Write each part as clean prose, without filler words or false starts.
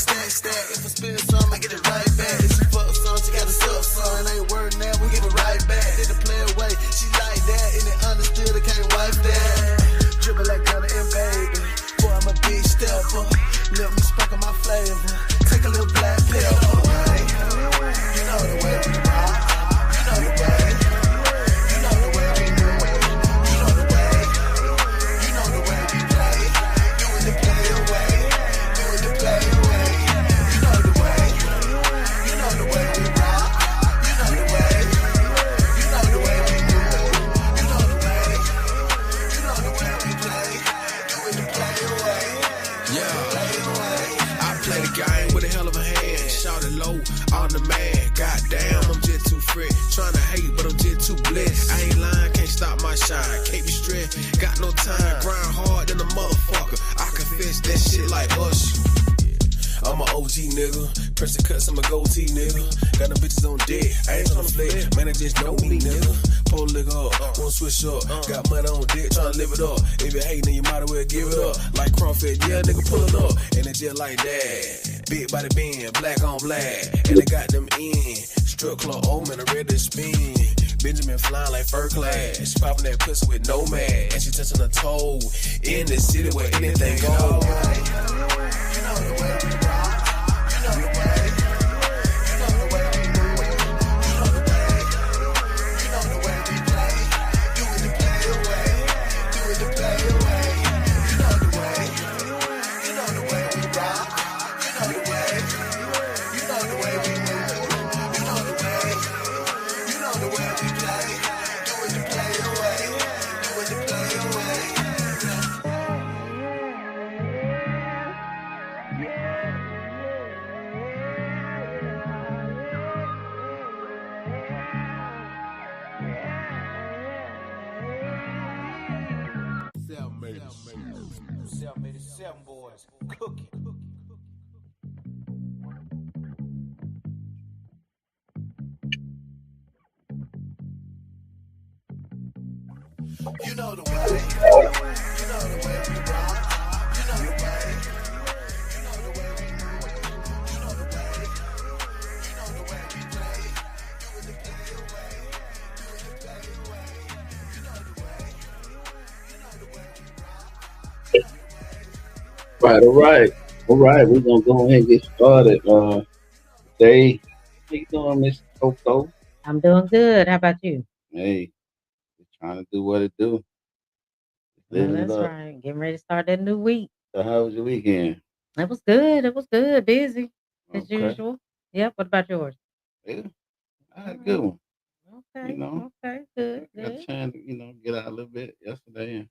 stack. If I spend some, I get it right back. If she fuck some, she got a suck son. Ain't word now, we give it right back. Did the play away, she like that, and it understood, I can't wipe that. Dribble like Gunna and baby. Boy, I'm a big stepper. Let me sparkle my flavor. Take a little black pepper. You know the way we rock. You know the way. You know the way we move. You know the way. You know the way we play. Do it the play away. Do it the play away. You know the way. You know the way we rock. You know the way. You know the way we move. You know the way. You know the way we play. Do it the play away. Yeah, I play the game with a hell of a hand. Shout it low on the man. Goddamn, I'm just too fresh. Tryna hate, but I'm just too blessed. I ain't lying, can't stop my shine. Can't be stressed, got no time. Grind hard than a motherfucker. I confess that shit like us. I'm an OG nigga, pressing cuts, I'm a goatee nigga. Got them bitches on deck, I ain't tryna flex, man, they just know me nigga. Pull a nigga up, won't switch up. Got money on deck, tryna live it up. If you hatin', then you might as well give it up. Like Crawford, yeah, nigga pullin' up, and it's just like that. Big body bend, black on black, and they got them in. Strip club, oh man, I'm ready to spin. Benjamin flying like first class. She poppin' that pussy with no man, and she touchin' her toe in the city where anything goes. You know the way we rock. You know the way. You know the way we move. You know the way. You know the way we play. Do it the play away. Do it the play away. You know the way. You know the way we rock. You know the way. You know the way we move. You know the way. You know the way we play. Do it the play away. Do it the play away. Seven boys cooking. You know the way. You know the way we rock. You know the way. You know the way we move. You know the way. You know the way we play. Do it the play away. Do it the play away. You know the way. You know the way we rock. Right, all right. We're gonna go ahead and get started. Today, how you doing, Miss Coco? I'm doing good. How about you? Hey, just trying to do what it do, Well, living it that's up. right. Getting ready to start that new week. So, how was your weekend? It was good. It was good. Busy as Okay, usual. Yep. What about yours? yeah, I had All a good right. one. You Okay. know, Okay. Good. got a Good. chance to get out a little bit yesterday and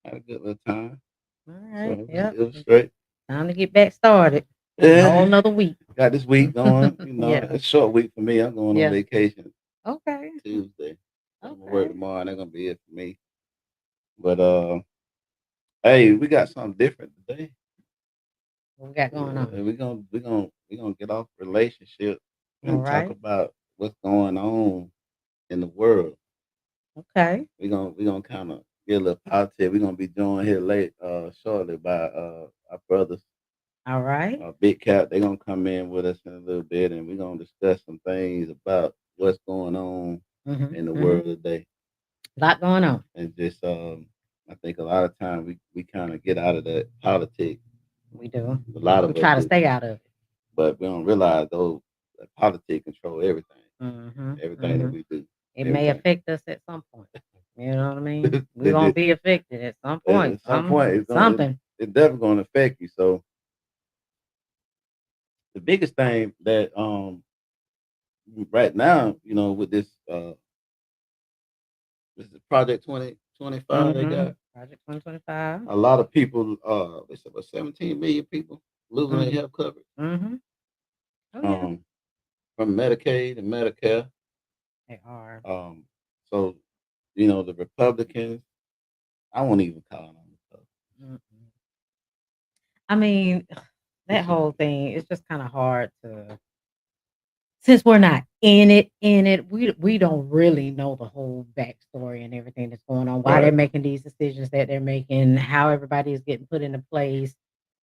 had a good little time. All So right. it Yep. was straight. Time to get back started. A whole Yeah, nother week. got this week going. Yeah. It's a short week for me. I'm going on Yeah. vacation Okay. Tuesday. I'm gonna work Okay. tomorrow, and that's gonna be it for me. But hey, we got something different today. What we got going on? We're gonna get off relationship All and talk right. about what's going on in the world. Okay. We're gonna kind of get a little positive. We're gonna be joined here late shortly by our brothers, All right. Big Cap. They're gonna come in with us in a little bit, and we're gonna discuss some things about what's going on Mm-hmm. in the Mm-hmm. world today. Lot going on. And just I think a lot of time we kind of get out of that politics. We do. A lot We of us try to do, stay out of it. but we don't realize those that politics control everything. Mm-hmm. Everything that Mm-hmm. we do. It may Everything. affect us at some point. You know what I mean? We're It- gonna it- be affected at some point. at some point, Something. it's definitely going to affect you. So the biggest thing that right now, with this is Project 2025 they Mm-hmm. got Project 2025. a lot of people. They said about 17 million people losing their Mm-hmm. health coverage Mm-hmm. Oh yeah, um, from Medicaid and Medicare. they are. Um, so the Republicans, I won't even call them. Mm-mm. I mean, that It's just, whole thing is just kind of hard to, since we're not in it, we don't really know the whole backstory and everything that's going on, why they're right. making these decisions that they're making, how everybody is getting put into place.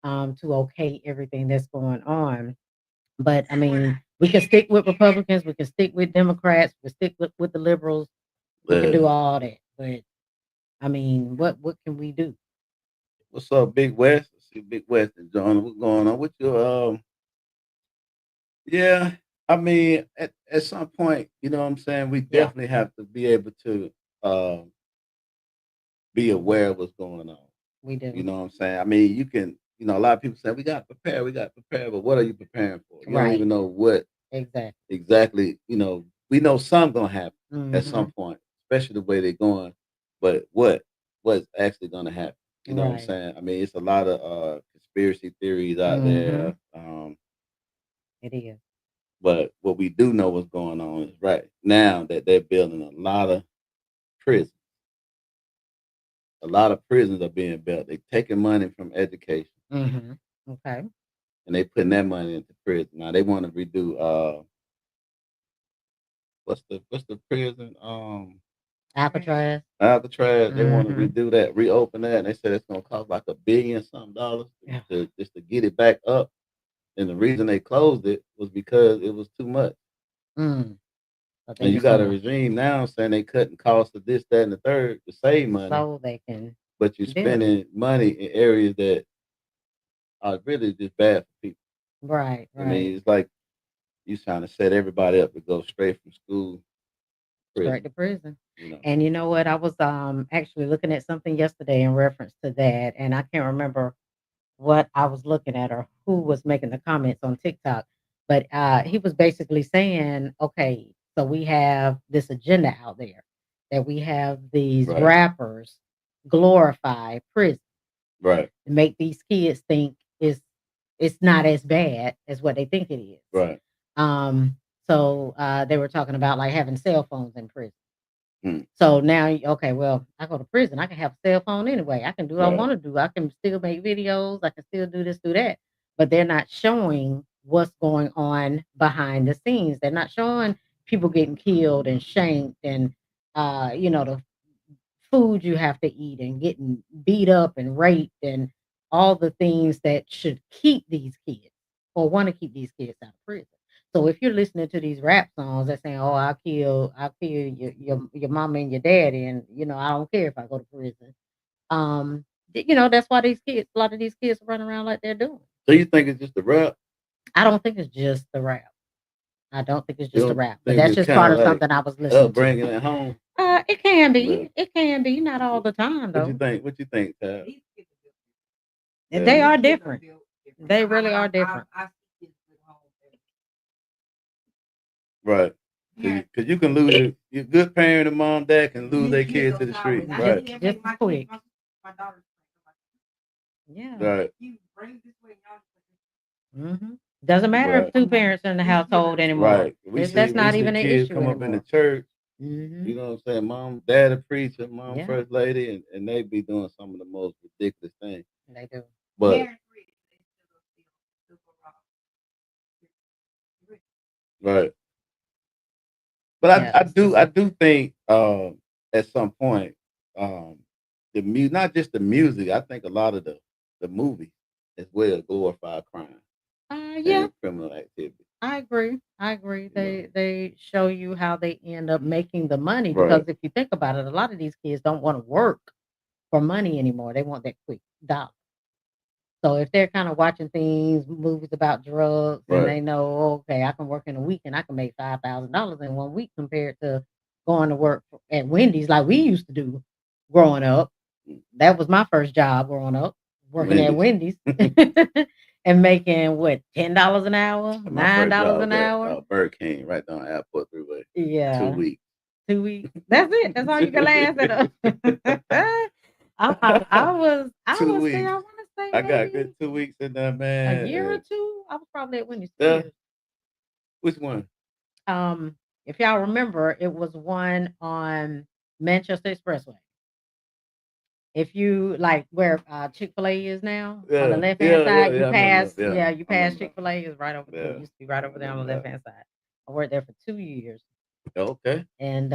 to okay everything that's going on. But I mean, we can stick with Republicans, we can stick with Democrats, we can stick with the liberals, we can do all that. But I mean, what can we do? What's up, Big West? I see Big West and John. What's going on with you? Yeah, I mean, at some point, you know what I'm saying, we Yeah, definitely have to be able to um be aware of what's going on. we You do. know what I'm saying? I mean, you can, a lot of people say we got to prepare, but what are you preparing for? You don't Right. even know what Exactly. exactly, we know something gonna happen at some Hmm. point, especially the way they're going, but what's actually gonna happen? You know what I'm Right. saying? I mean, it's a lot of conspiracy theories out Hmm. there. It is. But what we do know what's going on is right now that they're building a lot of prisons. A lot of prisons are being built. They're taking money from education Hmm. Okay. and they putting that money into prison. Now they want to redo what's the prison? Alcatraz. Alcatraz. They want to Hmm. redo that, reopen that, and they said it's gonna cost like $1 billion something dollars Yeah. to just to get it back up. And the reason they closed it was because it was too much. Mm. But they And you just got a gonna regime now saying they cutting costs of this, that, and the third to save money, so they can but you're build it. spending money in areas that are really just bad for people. Right. I Right. mean, it's like you trying to set everybody up to go straight from school to Straight prison. to prison. You know, And you know what? I was actually looking at something yesterday in reference to that, and I can't remember what I was looking at or who was making the comments on TikTok, but he was basically saying, okay, so we have this agenda out there that we have these right, rappers glorify prison right, and make these kids think it's not as bad as what they think it is. right. Um, so they were talking about like having cell phones in prison. Mm, So now, okay, well, I go to prison. I can have a cell phone anyway. I can do what I right, want to do. I can still make videos. I can still do this, do that. But they're not showing what's going on behind the scenes. They're not showing people getting killed and shanked and, the food you have to eat and getting beat up and raped and all the things that should keep these kids or want to keep these kids out of prison. So if you're listening to these rap songs that saying, "Oh, I'll kill your mama and your daddy," and I don't care if I go to prison. That's why a lot of these kids run around like they're doing. so you think it's just a rap? I don't think it's just the rap. I don't think it's You just a don't rap, but think that's it's just kind part of of like something I was listening to. upbringing at home? It can Well, be. It can be. Not all what, the time what you though. think? What you think, Tab? They Yeah, are different. They really are different. right. Because you can lose your good parent and mom, dad can lose their kid to the street. Right, Just quick. Yeah. right, Mhm. Doesn't matter if right, 2 parents are in the household anymore. right. That's We not see even an kids issue come up in the anymore. church. You Mhm. know what I'm saying? Mom, dad, a preacher, mom, Yeah, first lady, and they be doing some of the most ridiculous things. they do. But right. But Yeah, I do think at some point the music, not just the music, I think a lot of the movies as well glorify crime yeah, and criminal activity. I agree. I agree. You know, They show you how they end up making the money because right, if you think about it, a lot of these kids don't want to work for money anymore. They want that quick dollar. So if they're kind of watching things, movies about drugs, and right. they know, okay, I can work in a week and I can make $5,000 in 1 week compared to going to work at Wendy's like we used to do growing up. That was my first job growing up, working at Wendy's. Wendy's and making what $10 an hour, My nine first dollars job an at hour. Burger King right down Airport Thruway. two Yeah, weeks. 2 weeks. That's it. That's all you can last at. I Two was there. I weeks. want to say I got good maybe 2 weeks in there, a man. year or two. I was probably at Wendy's 2 Yeah, years. which one? Um, if y'all remember, it was one on Manchester Expressway. If you like where Chick-fil-A is now on the Yeah, left hand yeah, yeah, side, you yeah. I remember. pass, Yeah, yeah, you I pass remember. Chick-fil-A is right over. It Yeah, used to be right I over there on remember the left that. hand side. I worked there for 2 years, Okay. and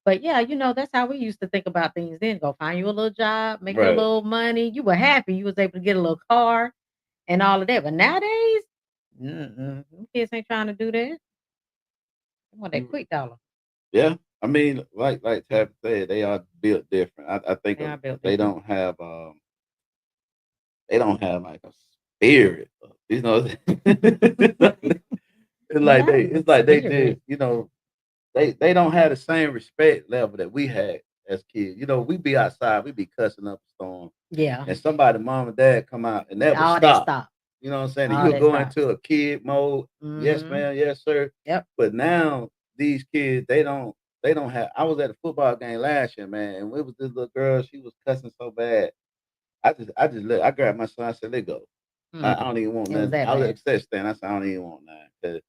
But yeah, that's how we used to think about things then. Go find you a little job, make your Right. little money. You were happy. You was able to get a little car and all of that. But nowadays, them kids ain't trying to do that. They want that You- quick dollar. Yeah. I mean, like Tab said, they are built different. I think They are built they different. don't have like a spirit. You know, Not it's a like they spirit. just they don't have the same respect level that we had as kids. We be outside, we be cussing up a storm, Yeah. and somebody, mom and dad, come out and never All that stop. stop. You know what I'm saying? And All you'll that go stop. into a kid mode. Yes, Mm-hmm. ma'am. Yes, sir. Yep. But now these kids, they don't have. I was at a football game last year, man, and it was this little girl. She was cussing so bad. I grabbed my son. I said, "Let go. I don't even want It was nothing." that I was at bad. the set stand. I said, "I don't even want nothing." 'Cause,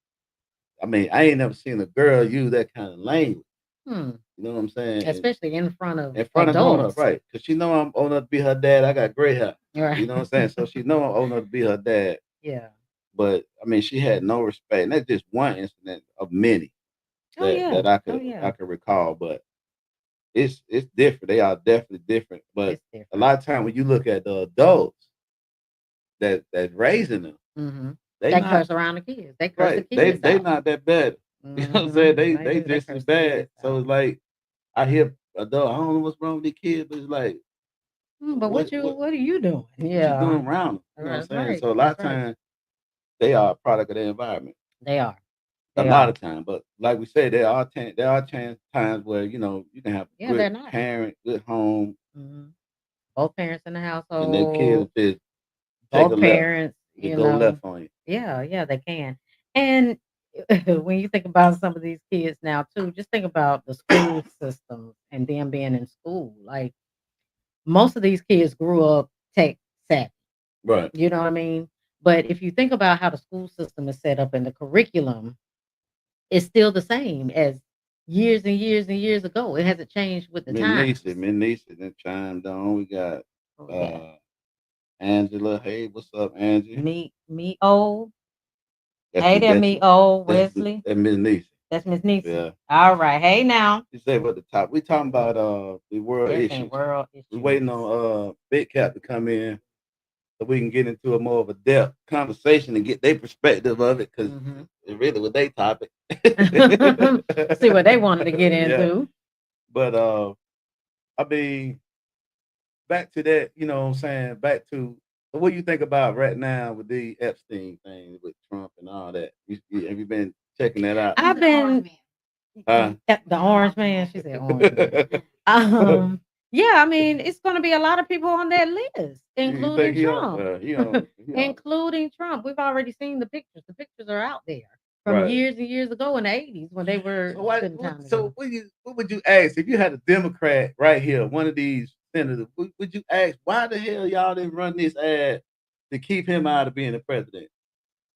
I mean, I ain't never seen a girl use that kind of language. Hmm. You know what I'm saying? Especially in front of In front of grown up, adults. right? Because she know I'm old enough to be her dad. I got gray hair. Right. You know what I'm saying? So she know I'm old enough to be her dad. Yeah. But I mean, she had no respect. And that's just one incident of many Oh that yeah. I Oh could yeah. recall. But it's different. They are definitely different. But It's a different. lot of time when you look at the adults that's raising them, Mm-hmm. they They not curse around the kids. They curse the right. They kids they out. not that bad. You know what I'm saying? Mm-hmm. They They do. They just as curse the bad. kids So out. it's like I hear adult. I don't know what's wrong with these kids, but it's like But what what what are you doing? what you Yeah. doing around them? You know what I'm That's saying? right. So a lot That's of right. times they are a product of their environment. They are. A They lot are. of time, but like we said, there are times where you can have a Yeah, they're good not. parent, good home, Hmm. Both parents in the and their household. kids just take a Both left, parents. just go left on you. Yeah, they can. And when you think about some of these kids now too, just think about the school systems and them being in school. Like most of these kids grew up tech savvy. Right. You know what I mean? But if you think about how the school system is set up and the curriculum, it's still the same as years and years and years ago. It hasn't changed with the times. Miss Nisa, then chimed on. We got What we got? uh Angela. Hey, what's up, Angie? Me old. That's Hey there, me old Wesley. that's Miss Nisa. That's Miss Nisi. Yeah. All right. Hey now. She said at the top. We talking about the world Everything issues. world We waiting issues. on Big Cap to come in so we can get into a more of a depth conversation and get their perspective of it because Mhm. it really was their topic. See what they wanted to get Yeah, into. but I mean, back to that. You know what I'm saying? Back to what you think about right now with the Epstein thing with Trump and all that. Have you been checking that out? I've been Huh? the orange man. She said orange man. Yeah, I mean, it's going to be a lot of people on that list, You think including he on? Trump. He on? Including Trump. We've already seen the pictures. The pictures are out there from Right. years and years ago in the 80s when they were spending time together. What would you ask if you had a Democrat right here, one of these senators? Would you ask why the hell y'all didn't run this ad to keep him out of being the president?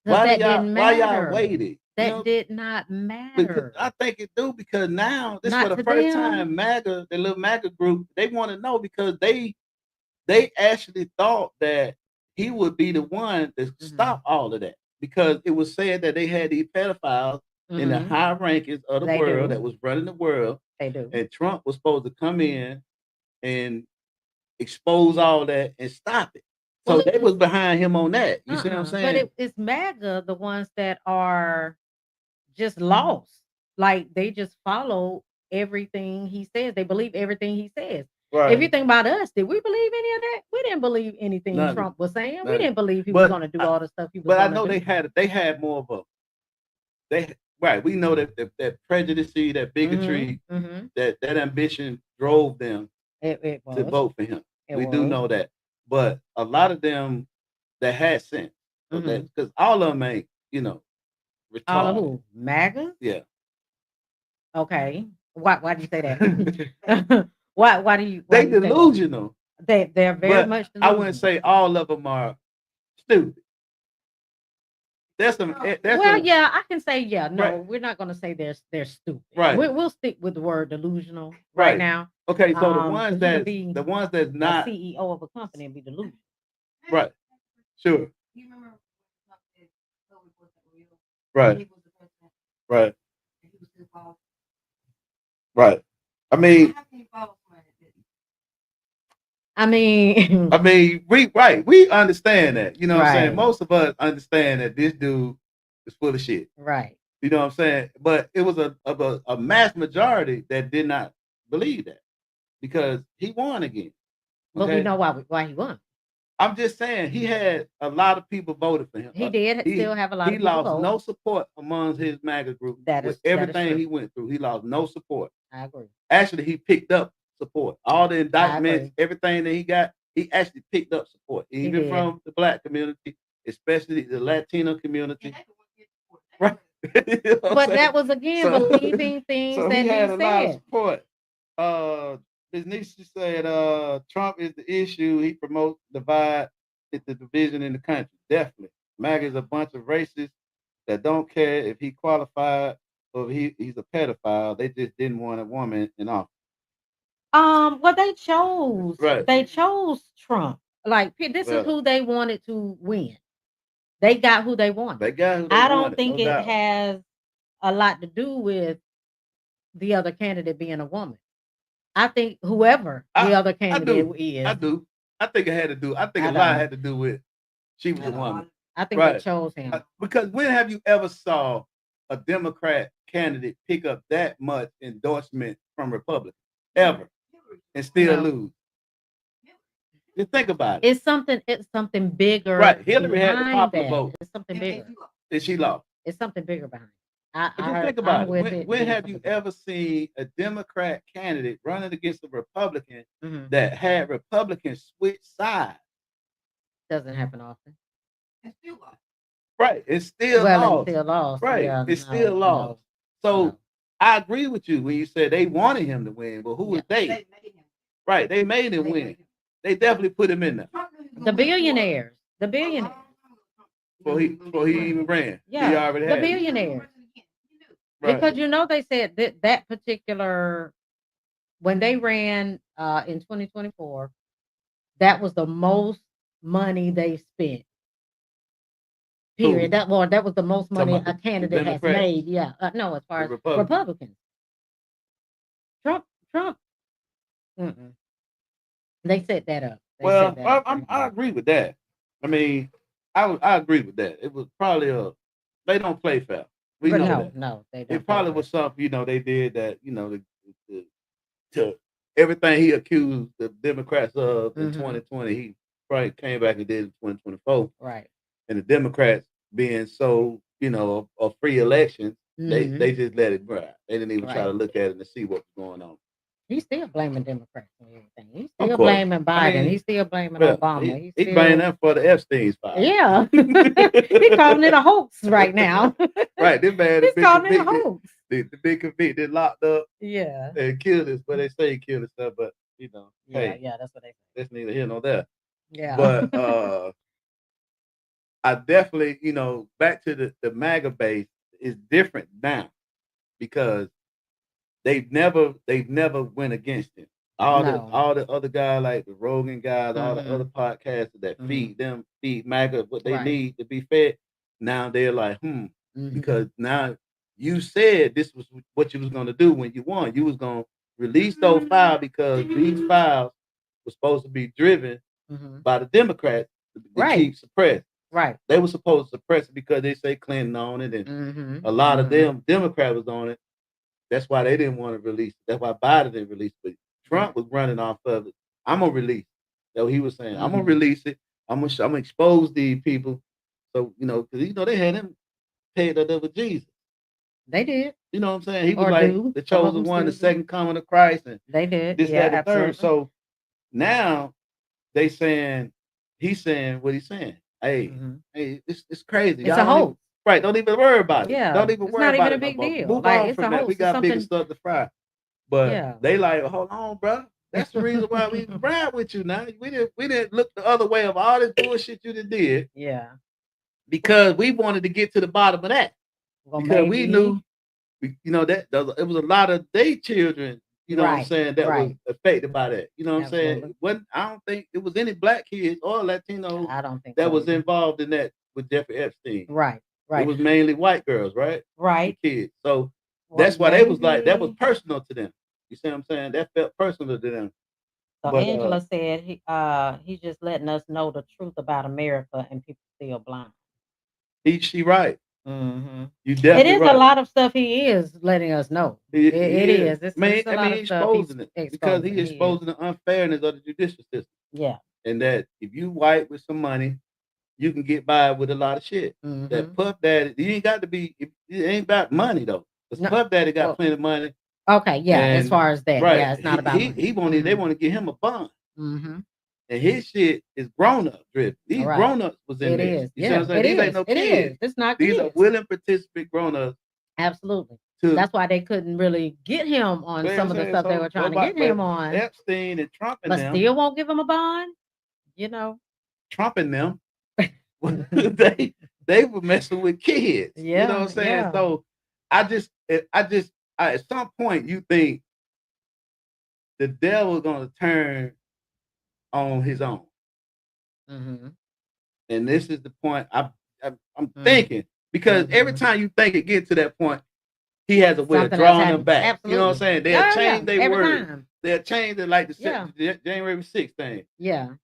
Because that didn't Why y'all matter. waited? That did not Because matter. I think it do because now this for Not the to first them. time MAGA, the little MAGA group, they want to know because they actually thought that he would be the one to stop all of that because it was said that they had these pedophiles in the Mhm. high rankings of the They world do. that was running the world, They do. and Trump was supposed to come in and expose all that and stop it. So Well, they was behind him on that. You see what I'm but saying? it's MAGA, the ones that are just lost. Like they just follow everything he says. They believe everything he says. If you Right. think about us, did we believe any of that? We didn't believe anything Nothing. Trump was saying. We Nothing. didn't believe he was But going to do all the stuff he was but I going know to do. they had more of a they we know that prejudice, that bigotry, Mm-hmm. that ambition drove them It to was. vote for him. It We do was. know that. But a lot of them that had sense. So Mm-hmm. that because all of them ain't, All of retarded. who? MAGA? Yeah. Okay. Why do you say that? Why do you They say that? delusional. They're very But much I wouldn't delusional. say all of them are stupid. There's some Well, yeah, I can say yeah. No, right. we're not going to say they're stupid. Right. We'll stick with the word delusional right Right. now. Okay, so the 'Cause ones you can that's be a not CEO of a company and be delusional. right. Sure. Right. Right. Right. I mean, I mean, we understand that. You know what I'm saying? Right. Most of us understand that this dude is full of shit. right. You know what I'm saying? But it was a mass majority that did not believe that because he won again. But we Okay? know why he won. I'm just saying he had a lot of people voted for him. He did still have a lot He of people lost vote. no support among his MAGA group. That with is everything true. he went through. He lost no support. I agree. Actually, he picked up support. All the indictments, agree. everything that he got, he actually picked up support, even did. from the black community, especially the Latino community. Right. You know what I'm But saying? that was again So- believing things So that he had a lot of said. support. His niece said, Trump is the issue. He promotes divide, the division in the country. Definitely. MAGA is a bunch of racists that don't care if he qualified or if he's a pedophile. They just didn't want a woman in office. Well, they chose. Right. They chose Trump. Like this Well- is who they wanted to win. They got who they wanted. They got who they I don't wanted, think no it doubt. has a lot to do with the other candidate being a woman. I think whoever the other candidate is, I do. I think it had to do. I think I a lot don't. had to do with she was a woman. I think Right. they chose him. Because when have you ever saw a Democrat candidate pick up that much endorsement from Republicans? Ever. And still No. lose. Just think about it. It's something bigger. Right. Hillary had the behind popular that. vote. It's something bigger. And she lost. It's something bigger behind. But just I think about I'm with it. it. When being have you something bigger. ever seen a Democrat candidate running against a Republican Mhm. that had Republicans switch sides? Doesn't happen often. Right. It's still Well, lost. it's still lost. Right. Yeah, It's still lost. So no. I agree with you when you said they wanted him to win, but who was they? Right. They made him win. They definitely put him in there. The billionaires. The billionaires. Before he even ran. Yeah. He already The had it. billionaires. Right. Because they said that particular when they ran in 2024, that was the most money they spent. Period. Who? That was the most money Talking a about the candidate has Democrats? made. Yeah. No, as far as The Republicans. Republicans. Trump. They set that up. They Well, set that up I pretty well. agree with that. I mean, I agree with that. It was probably they don't play fair. We But know that. no, they don't. It probably was something, they did that, to everything he accused the Democrats of in Mhm. 2020, he probably came back and did in 2024. right. And the Democrats being so, a free election, Mhm. they just let it ride. They didn't even try Right. to look at it and see what was going on. He's still blaming Democrats and everything. He's Of still course. blaming Biden. I mean, He's still blaming Well, Obama. he blaming them for the Epstein file. Yeah. He's calling it a hoax right now. Right, this man He's has been calling it a convicted. hoax. The big convicted, locked up, Yeah. and killed us. But they say he killed himself, but Yeah, hey, yeah, that's what they say. that's neither here nor there. Yeah. But I definitely, back to the MAGA base is different now because they've never went against him. All the other guys like the Rogan guys, all the Mhm. other podcasters that Mhm. feed MAGA what they Right. need to be fed. Now they're like, Mhm. because now you said this was what you was gonna do when you won. You was gonna release those files because these files were supposed to be driven Mhm. by the Democrats to Right. keep suppressed. Right. They were supposed to suppress it because they say Clinton on it and Mhm. a lot of Mhm. them Democrats was on it. That's why they didn't want to release it. That's why Biden didn't release it. But Trump was running off of it. I'm gonna release it. That's what he was saying. I'm gonna Mhm. release it. I'm gonna expose these people. So because they had him paid up with Jesus. They did. You know what I'm saying? He was Or like do. the Some of chosen them one, the still do. second coming of Christ, and They did. this, Yeah, that, the third. absolutely. So now they saying he's saying what he's saying. Hey, Mhm. hey, it's crazy. It's Y'all a don't even- hoax. Right, don't even worry about it. Yeah, Don't even it's worry not about even it. a big no more. deal. Move Like, on it's from a that. hoax. We It's got bigger something- stuff to fry. But Yeah. they like, hold on, bro. That's the reason why we ride with you now. We didn't look the other way of all this bullshit you did Yeah. because we wanted to get to the bottom of that. Well, Because we maybe. knew, that it was a lot of their children, what I'm Right, saying, that right. was affected by that. You know what I'm saying? Absolutely. I don't think it was any black kids or Latino I don't think that so was either. involved in that with Jeffrey Epstein. Right. It Right. was mainly white girls, right? Right. Kids. So Well, that's why they was like, that was maybe- personal to them. You see what I'm saying? That felt personal to them. So But Angela said he's just letting us know the truth about America and people still blind. she right. Mm-hmm. You It definitely is a right. lot of stuff he is letting us know. He It is. is. It's I a lot mean, of stuff he's exposing it because he exposing. He is. exposing the unfairness of the judicial system, Yeah. and that if you white with some money, you can get by with a lot of shit. Mm-hmm. That Puff Daddy, you ain't got to be. It ain't about money though. Because No. Puff Daddy got Well, plenty of money. okay. Yeah. As And far as that, right, yeah, it's not about money. he wanted. They want to give him a bond, Mm-hmm. and his shit is grown up driven. These Right. grown ups was in It there. is. You see what I'm Yeah. saying? It These ain't is. no It kids. is. It's not These are kids. willing participant grown ups. Absolutely. To That's why they couldn't really get him on you know some what of I'm the saying? stuff they So were trying to nobody, get him but on, Epstein and Trump and but them, still won't give him a bond. You know. Trump and them, they were messing with kids. You know what I'm saying? Yeah. So at some point you think the devil's gonna turn on his own. Mm-hmm. And this is the point I'm Mhm. thinking, because every Mhm. time you think it gets to that point, he has a way Something of else drawing them happens. back. You know what I'm Absolutely. saying? They'll Yeah. change their Every word. time. They'll change it like Yeah. the January 6th thing. Yeah.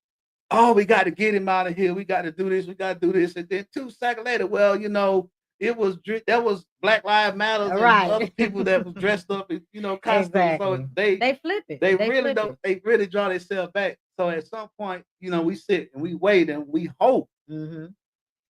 Oh, we got to get him out of here. We got to do this. We got to do this. And then 2 seconds later, well, you know, that was Black Lives Matter and Right. other people that was dressed up in, you know, costumes. So Exactly. They flip it. they They really flip don't. it. They really draw themselves back. So at some point, you know, we sit and we wait and we hope, Mm-hmm.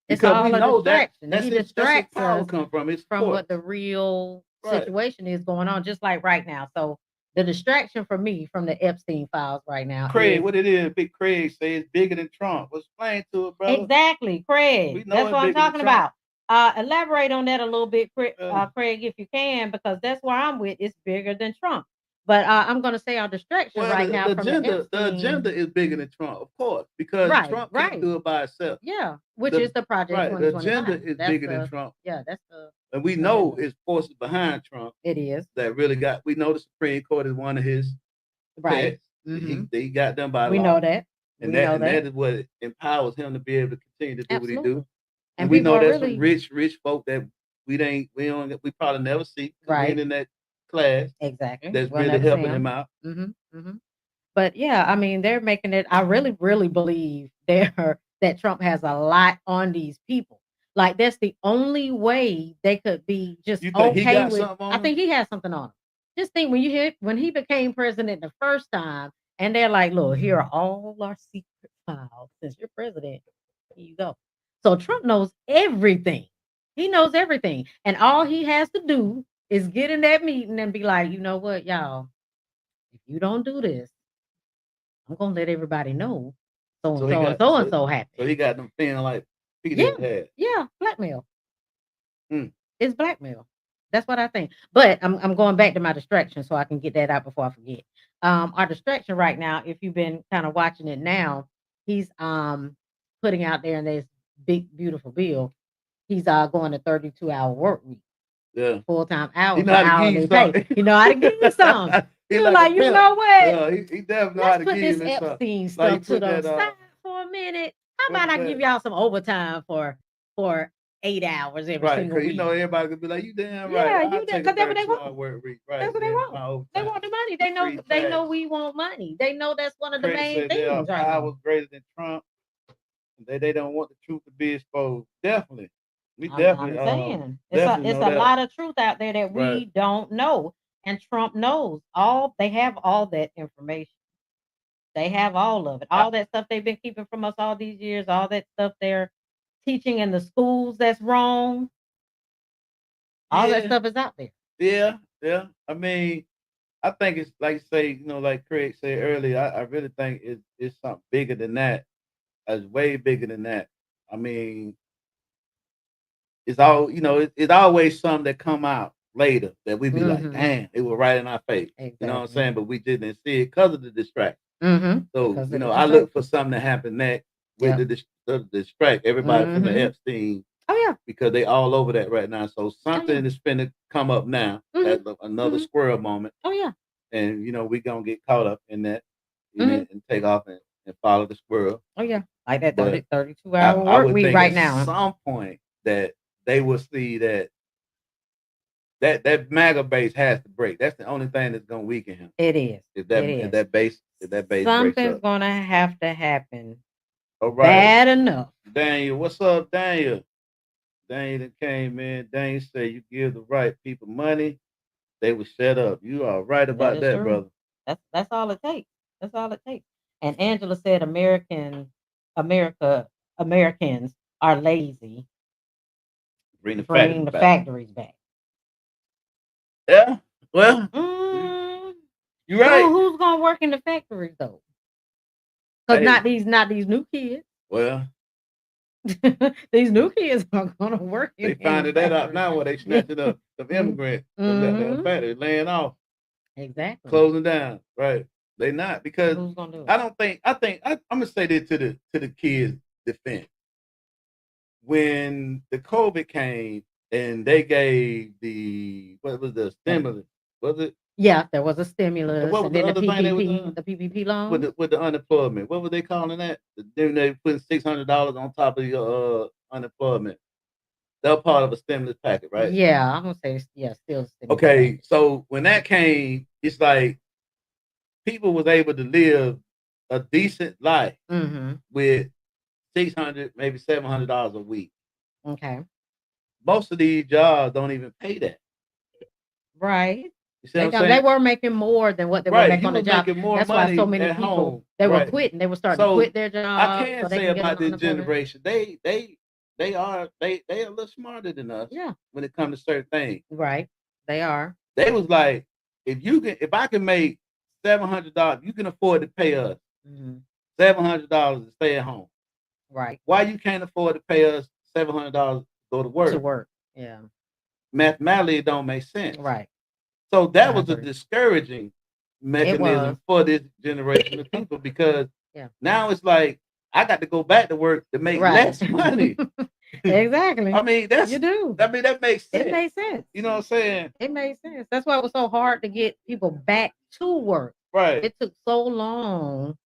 It's because all we a know that distraction. that's He where distracts power us come from. It's from what sports. the real Right. situation is going on, just like right now. So the distraction for me from the Epstein files right now Craig, is what it is, Big Craig say it's bigger than Trump. Explain to it, brother. exactly We Craig. know That's it's what I'm bigger than talking Trump. about. Elaborate on that a little bit, Craig, Uh, if you can, because that's where I'm with. It's bigger than Trump. But I'm going to say our distraction Well, right the, now the from the agenda, the Epstein. agenda is bigger than Trump, of course, because Right, Trump can't right. do it by itself. Yeah, which The is the Project right, the agenda 2025. is That's bigger than the Trump, that's the and we know agenda. it's forces behind Trump It is. that really got. We know the Supreme Court is one of his Right. pets. Mm-hmm. They got done by We law, know that. and We know that that. is what empowers him to be able to continue to do what he do. Absolutely. And And we people know are there's some really rich folk that we probably never see, because we ain't right. in that class Exactly. that's We'll really never see helping him them. out. Mm-hmm. Mm-hmm. But yeah, I mean, they're making it. I really, really believe that Trump has a lot on these people. Like that's the only way they could be just You think he okay got with. something I on him? think he has something on him. Just think when he became president the first time, and they're like, "Look, here are all our secret files. Since you're president, here you go." So Trump knows everything. He knows everything, and all he has to do is get in that meeting and be like, "You know what, y'all? If you don't do this, I'm gonna let everybody know so So and he so and got so and so so happened." so he got them feeling like Peter Yeah, had. yeah, blackmail. Mm. It's blackmail. That's what I think. But I'm going back to my distraction so I can get that out before I forget. Our distraction right now, if you've been kind of watching it now, he's putting out there in this big beautiful bill. He's going to 32-hour work week, Yeah. full-time He hours know for how to give you hourly something. pay. You know how to give you some. He You're like a like, you pimp. know what? Yeah, he definitely know how Let's to put give this you something. Epstein Like stuff you to put the that side for a minute. How what about is I give that? y'all some overtime for 8 hours every Right, single because you week? know everybody could be like, you damn Yeah, right. you I'll did take a because that's what they 32-hour want. work week. Right. That's what they Yeah, want. my They overtime. want the money. The They know free they know tax. we want money. They know that's one of the Craig main said they are things right now. powers greater than Trump. They don't want the truth to be exposed. Definitely. We I'm definitely saying definitely it's know a that. lot of truth out there that Right. we don't know, and Trump knows all. They have all that information. They have all of it. I, All that stuff they've been keeping from us all these years. All that stuff they're teaching in the schools that's wrong. All that yeah, stuff is out there. yeah. I mean, I think it's like you say, you know, like Craig said earlier, I really think it's something bigger than that. It's way bigger than that. I mean, it's all, you know, it's always something that come out later that we be like, Mm-hmm. damn, it was right in our face. You know what I'm Exactly. saying? But we didn't see it because of the distraction. Mm-hmm. So, Because you of know, the I look for distraction. something to happen next with Yep. the distract everybody from the Mm-hmm. Epstein, Oh yeah. because they all over that right now. So Oh yeah. something is finna come up now. Mm-hmm. That's another Mm-hmm. squirrel moment. Oh yeah. And, you know, we going to get caught up in that, Mm-hmm. and take off and follow the squirrel. Oh yeah. Like that But 32-hour I work would week think right at now. some point that they will see that that MAGA base has to break. That's the only thing that's gonna weaken him. It is. If that It if is. that base breaks Something's up. gonna have to happen All right, bad enough. Daniel, what's up, Daniel? Daniel that came in. Daniel said you give the right people money, they will shut up. You are right That about is that, true. brother. That's all it takes. That's all it takes. And Angela said Americans are lazy. Bring the Bring the back. factories back. Yeah. Well, Mm, you're right. who's gonna work in the factories though? Because Hey. not these new kids. Well, These new kids are gonna work. they in finding that out now where they snatching up the immigrants from that Mhm. factory, laying off, Exactly. closing down. Right. They not because Who's gonna do it? I don't think I'm gonna say this to the kids' defense. When the COVID came and they gave what was the stimulus? Was it Yeah, there was a stimulus, what was and the then the other thing they was PPP, doing? the PPP loan. With the unemployment? What were they calling that? Then they putting $600 on top of your unemployment. That was part of a stimulus packet, right? Yeah, I'm gonna say still stimulus. Okay, so when that came, it's like people was able to live a decent life Mm-hmm. with $600, maybe $700 a week. Okay. Most of these jobs don't even pay that. Right. You see what I'm They saying? were making more than what they were Right, making you on the was job. making more That's why money so many at people home. they were Right. quitting. They were starting to So quit their jobs. I can so they say can get about this unemployment. generation, they are a little smarter than us Yeah. when it comes to certain things. Right. They are. They was like, if I can make $700, you can afford to pay us Mm-hmm. $700 to stay at home. Right. Why you can't afford to pay us $700 to go to work? To work. Yeah. Mathematically, it don't make sense. Right. So that I was a agree. discouraging mechanism was. for this generation of people because Yeah. now it's like I got to go back to work to make Right. less money. Exactly. I mean, You do. that makes sense. It made sense. You know what I'm saying? It made sense. That's why it was so hard to get people back to work. Right. It took so long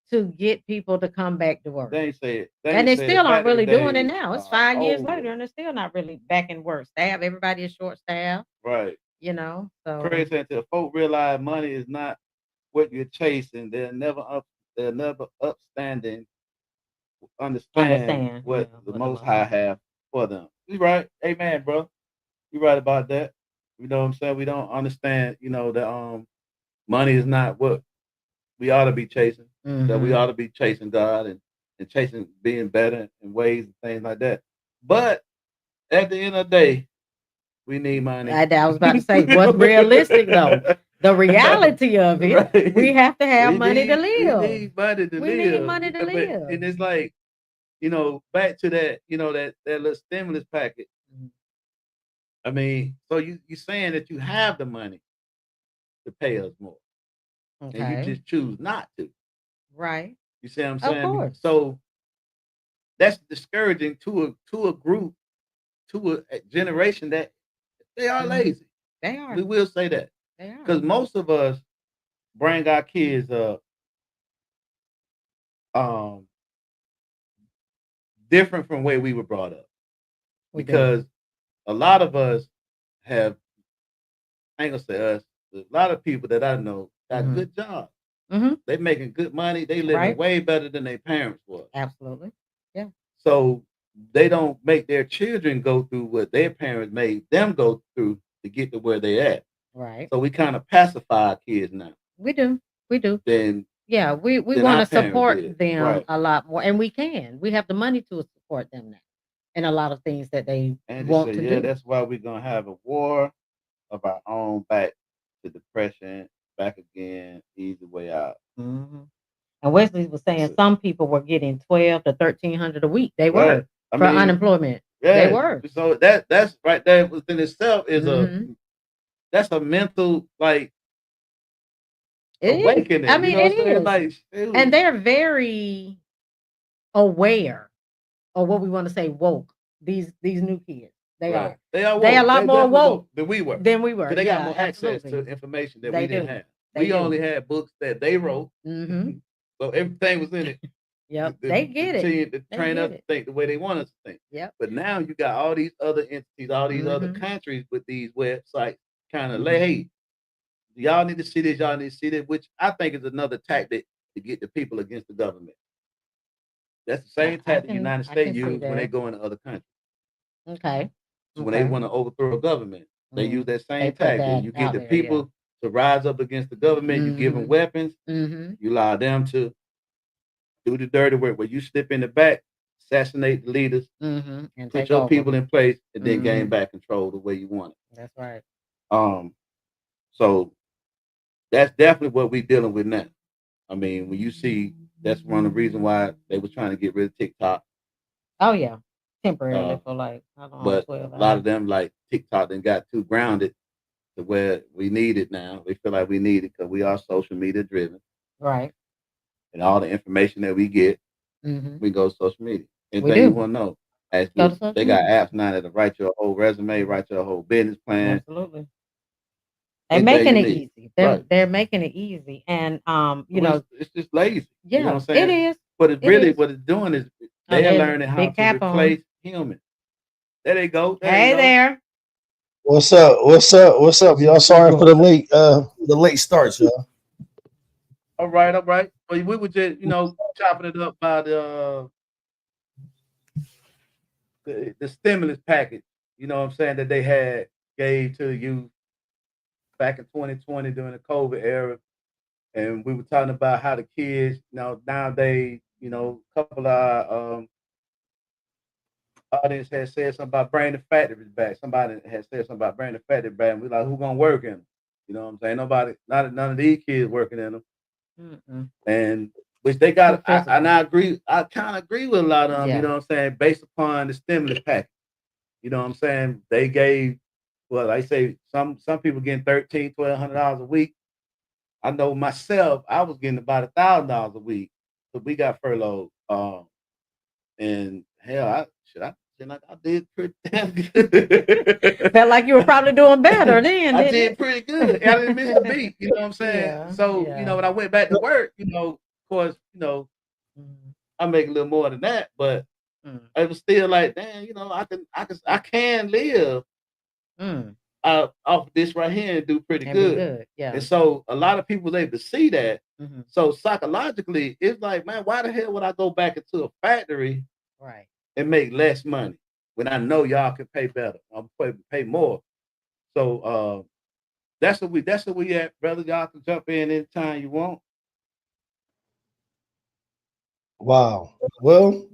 to get people to come back to work. They ain't say it. And they still aren't really doing it days now. It's are 5 years over. later, and they're still not really back in work. Everybody is short staff, Right. you know. So Craig said until folk realize money is not what you're chasing, they're never upstanding, understand what the Most High have for them. You right. Amen, bro. You right about that. You know what I'm saying? We don't understand, that money is not what we ought to be chasing. That we ought to be chasing God and chasing being better in ways and things like that. But at the end of the day, we need money. I was about to say, what's realistic though? The reality of it, Right. we have to have money to live. We need money to live. need money to live. And it's like, back to that, that little stimulus packet. I mean, so you saying that you have the money to pay us more. Okay. And you just choose not to. Right. You see what I'm saying? Of course. So that's discouraging to a group, to a generation that they are lazy. They are. We will say that. They are. Because most of us bring our kids up different from where we were brought up. Because a lot of us have, I ain't gonna say us, a lot of people that I know got good jobs. They making good money. They living way better than their parents were. Absolutely. Yeah. So they don't make their children go through what their parents made them go through to get to where they at. Right. So we kind of pacify our kids now. We do. Then yeah, we want to support them a lot more, and we can. We have the money to support them now, and a lot of things that they want to do. Yeah, that's why we're gonna have a war of our own back to depression, back again, easy way out. And Wesley was saying some people were getting $1,200 to $1,300 a week. They were for unemployment. Yeah, they were. So that's right there within itself is that's a mental awakening. I mean, it is. Like, and they're very aware of what we want to say woke. These new kids. They are. They are woke. They are a lot more woke than we were. They got more access to information that we didn't have. We only had books that they wrote. So everything was in it. Yep. They get it. Continue to They train get us to it. think the way they want us to think. Yep. But now you got all these other entities, all these other Mhm. countries with these websites kind of like, hey, y'all need to see this, y'all need to see that, which I think is another tactic to get the people against the government. That's the same tactic the United I States can see use when they that. go into other countries. Okay. So when they Okay. want to overthrow a government, they use that They same put tactic. that You get out the there, yeah. people to rise up against the government, you give them Mhm. weapons, Mhm. you allow them to do the dirty work where you slip in the back, assassinate the leaders, Mhm. And put take your over. people in place, and then gain Mhm. back control the way you want it. That's right. So that's definitely what we're dealing with now. I mean, when you see, that's one of the reasons why they was trying to get rid of TikTok. Oh yeah. Temporarily Uh, for like I don't know but 12 a lot hours. of them, like TikTok, then got too grounded to where we need it now. We feel like we need it because we are social media driven, Right. and all the information that we get, Mhm. we go to social media. We Anything you do. want to know, ask Go to Google. social They got media. apps now that'll write your whole resume, write your whole business plan, Absolutely. They're anything making you it need. easy. Right. They're making it easy. And you Well, know, it's just lazy. You know yeah, what I'm it saying? is. But it's It really is. what it's doing is Oh, they are there's a learning how big to cap on. replace humans. There they go. There they Hey go. there. What's up? What's up, y'all? Sorry for the late start, y'all. All right, all right. Well, we were just, chopping it up by the stimulus package, you know what I'm saying, that they had gave to you back in 2020 during the COVID era. And we were talking about how the kids, nowadays, a couple of our audience had said something about bringing the factories back. Somebody had said something about bringing the factory back. And we like, who gonna work in them? You know what I'm saying? Nobody, none of these kids working in them. Mm-mm. And which they Too got, physical. and I agree. I kind of agree with a lot of them. Yeah. You know what I'm saying? Based upon the stimulus package, you know what I'm saying? They gave, well, I say some people getting $1,300-$1,200 a week. I know myself, I was getting about $1,000 a week, but we got furloughed. And hell, I feel like I did pretty damn good. Felt like you were probably doing better then, I didn't did it? pretty good. I didn't miss a beat. You know what I'm saying? Yeah. So Yeah. when I went back to work, of course, Mhm. I make a little more than that, but Mm. it was still like, damn, I can live Mm. off this right here and do pretty And be good. good. Yeah. And so a lot of people was able to see that. Mhm. So psychologically, it's like, man, why the hell would I go back into a factory Right. and make less money when I know y'all can pay better? I'll pay more. So that's what we at, brother. Y'all can jump in anytime you want. Wow. Well,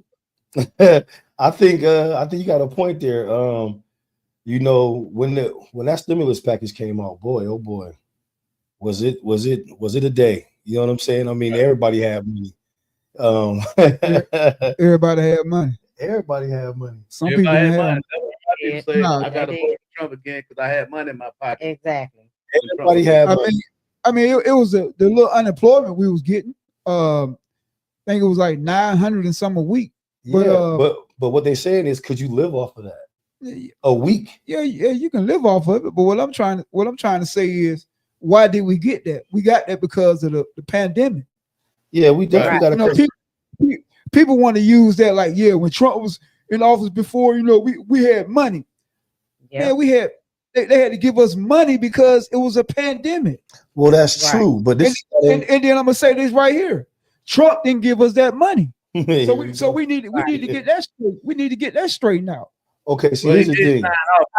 I think you got a point there. When that stimulus package came out, boy, oh boy, was it a day? You know what I'm saying? I mean, everybody had money. Everybody had money. Everybody had money. Some people Everybody didn't had have. money. That's what a lot of people say. Nah. I got to They vote did. for Trump again because I had money in my pocket. Exactly. Everybody had I money. mean, it was the little unemployment we was getting. I think it was like 900 and some a week. Yeah, but what they saying is, could you live off of that a week? Yeah, you can live off of it. But what I'm trying to say is, why did we get that? We got that because of the pandemic. Yeah, we definitely got to. People want to use that like, yeah, when Trump was in office before, we had money. Yeah. Man, they had to give us money because it was a pandemic. Well, that's true, but this and then I'm gonna say this right here: Trump didn't give us that money, so we need to get that straight. We need to get that straightened out. Okay, so here's the thing.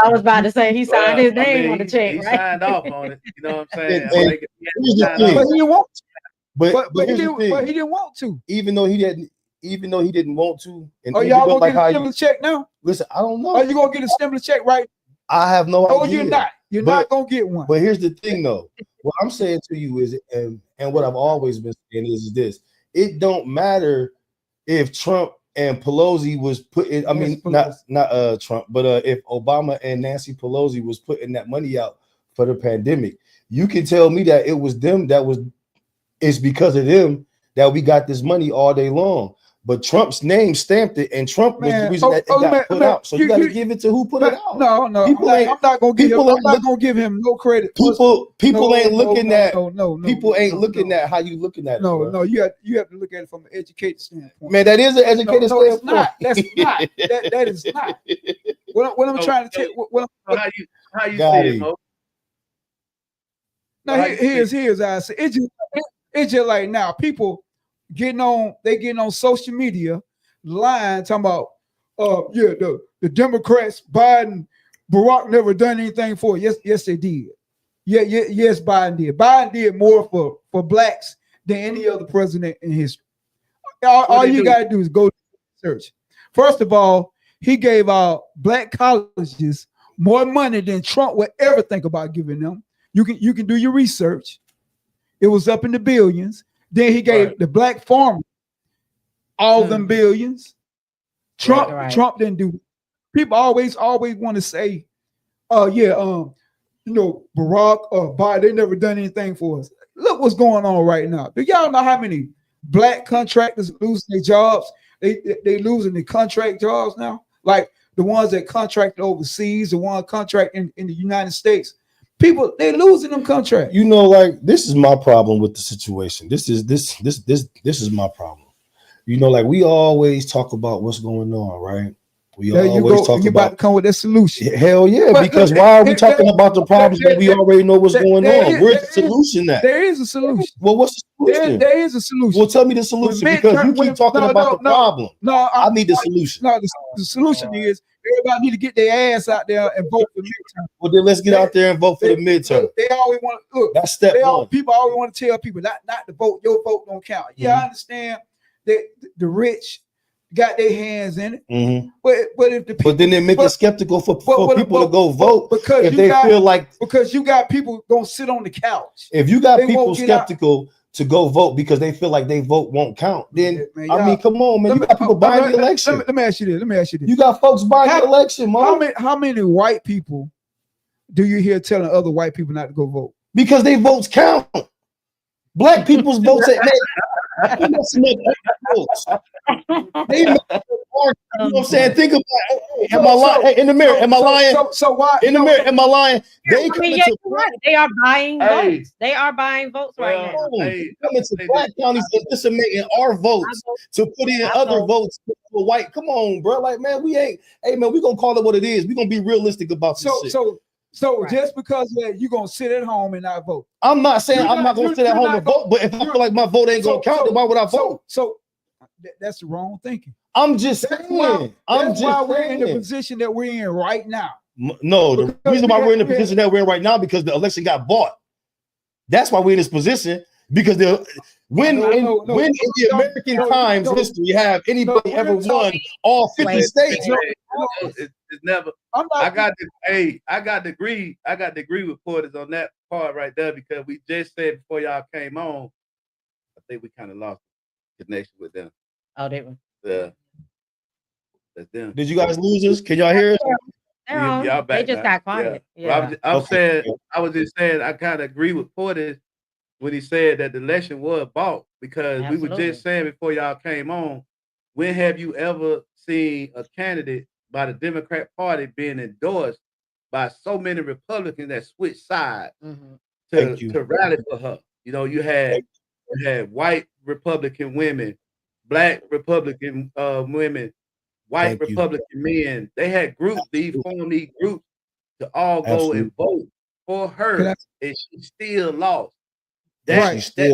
I was about to say he signed his name on the check, he right? signed off on it. You know what I'm saying? Here's the thing. But he didn't want to. But here's the thing. But he didn't want to. Even though he didn't want to. And y'all gonna get a stimulus check now? Listen, I don't know. Are you gonna get a stimulus check right? I have no idea. No, you're not. You're not gonna get one. But here's the thing, though. What I'm saying to you is, and what I've always been saying is this: it don't matter if Trump and Pelosi was putting. I mean, not Trump, but if Obama and Nancy Pelosi was putting that money out for the pandemic. You can tell me that it was them it's because of them that we got this money all day long. but Trump's name stamped it, and Trump was the reason that it got put out. So you got to give it to who put it out. No, I'm not gonna give him no credit. People ain't looking at people ain't looking at how you looking at it. No, you have to look at it from an educated standpoint. Man, that is an educated standpoint. Not. That's not. That is not. What I'm trying to tell. How you say it, Mo? Now here's I say it's just like now people getting on social media lying, talking about the Democrats, Biden, Barack never done anything for it. Yes they did. Yes Biden did. Biden did more for blacks than any other president in history. All you gotta do is go to research. First of all, he gave our black colleges more money than Trump would ever think about giving them. You can do your research. It was up in the billions. Then he gave the black farmers all them billions. Trump didn't do it. People always want to say, Barack or Biden, they never done anything for us. Look what's going on right now. Do y'all know how many black contractors losing their jobs? They losing their contract jobs now. Like the ones that contracted overseas, the one contract in the United States. People, they losing them contracts. You know, like this is my problem with the situation. This is my problem. You know, like we always talk about what's going on, right? We always talk about to come with that solution. Hell yeah, because why are we talking about the problems that we already know what's going on? Where's the solution at? There is a solution. Well, what's the solution? There is a solution. Well, tell me the solution because you keep talking about the problem. No, I need the solution. No, the solution is everybody need to get their ass out there and vote for the midterm. Well, then let's get out there and vote for the midterm. They always want to look. That's step one. People always want to tell people not to vote. Your vote don't count. Yeah, I understand that the rich got their hands in it, but if the people, then they make it skeptical for people to go vote because if they feel like because you got people gonna sit on the couch. If you got people skeptical to go vote because they feel like they vote won't count, then I mean, come on, man, you got people buying the election. Let me ask you this. You got folks buying the election, man. How many white people do you hear telling other white people not to go vote? Because their votes count. Black people's votes votes. They you know what I'm saying? Think about it. Am I lying? In the mirror, am I lying? So why in the mirror, am I lying? They are buying votes. They are buying votes right now. They come into black counties and decimating our votes to put in other votes for white. Come on, bro. Like, man, we ain't. Hey, man, we gonna call it what it is. We gonna be realistic about this shit. So just because you're gonna sit at home and not vote. I'm not saying I'm not gonna sit at home and vote, but if I feel like my vote ain't gonna count, then why would I vote? So that's the wrong thinking. I'm just saying. That's why we're in the position that we're in right now. No, the reason why we're in the position that we're in right now because the election got bought. That's why we're in this position. Because when in the American Times history have anybody ever won all 50 states? It's never. I got to agree with Portis on that part right there because we just said before y'all came on, I think we kind of lost connection with them. Oh, they were. That's them. Did you guys lose us? Can y'all hear us? Y'all back. They just got quiet. Yeah. Well, I was just saying I kind of agree with Portis when he said that the election was bought because we were just saying before y'all came on, when have you ever seen a candidate by the Democrat Party being endorsed by so many Republicans that switched sides to rally for her? You know, you had white Republican women, black Republican women, white Republican men. They had groups, these groups to all go and vote for her, and she still lost. That has to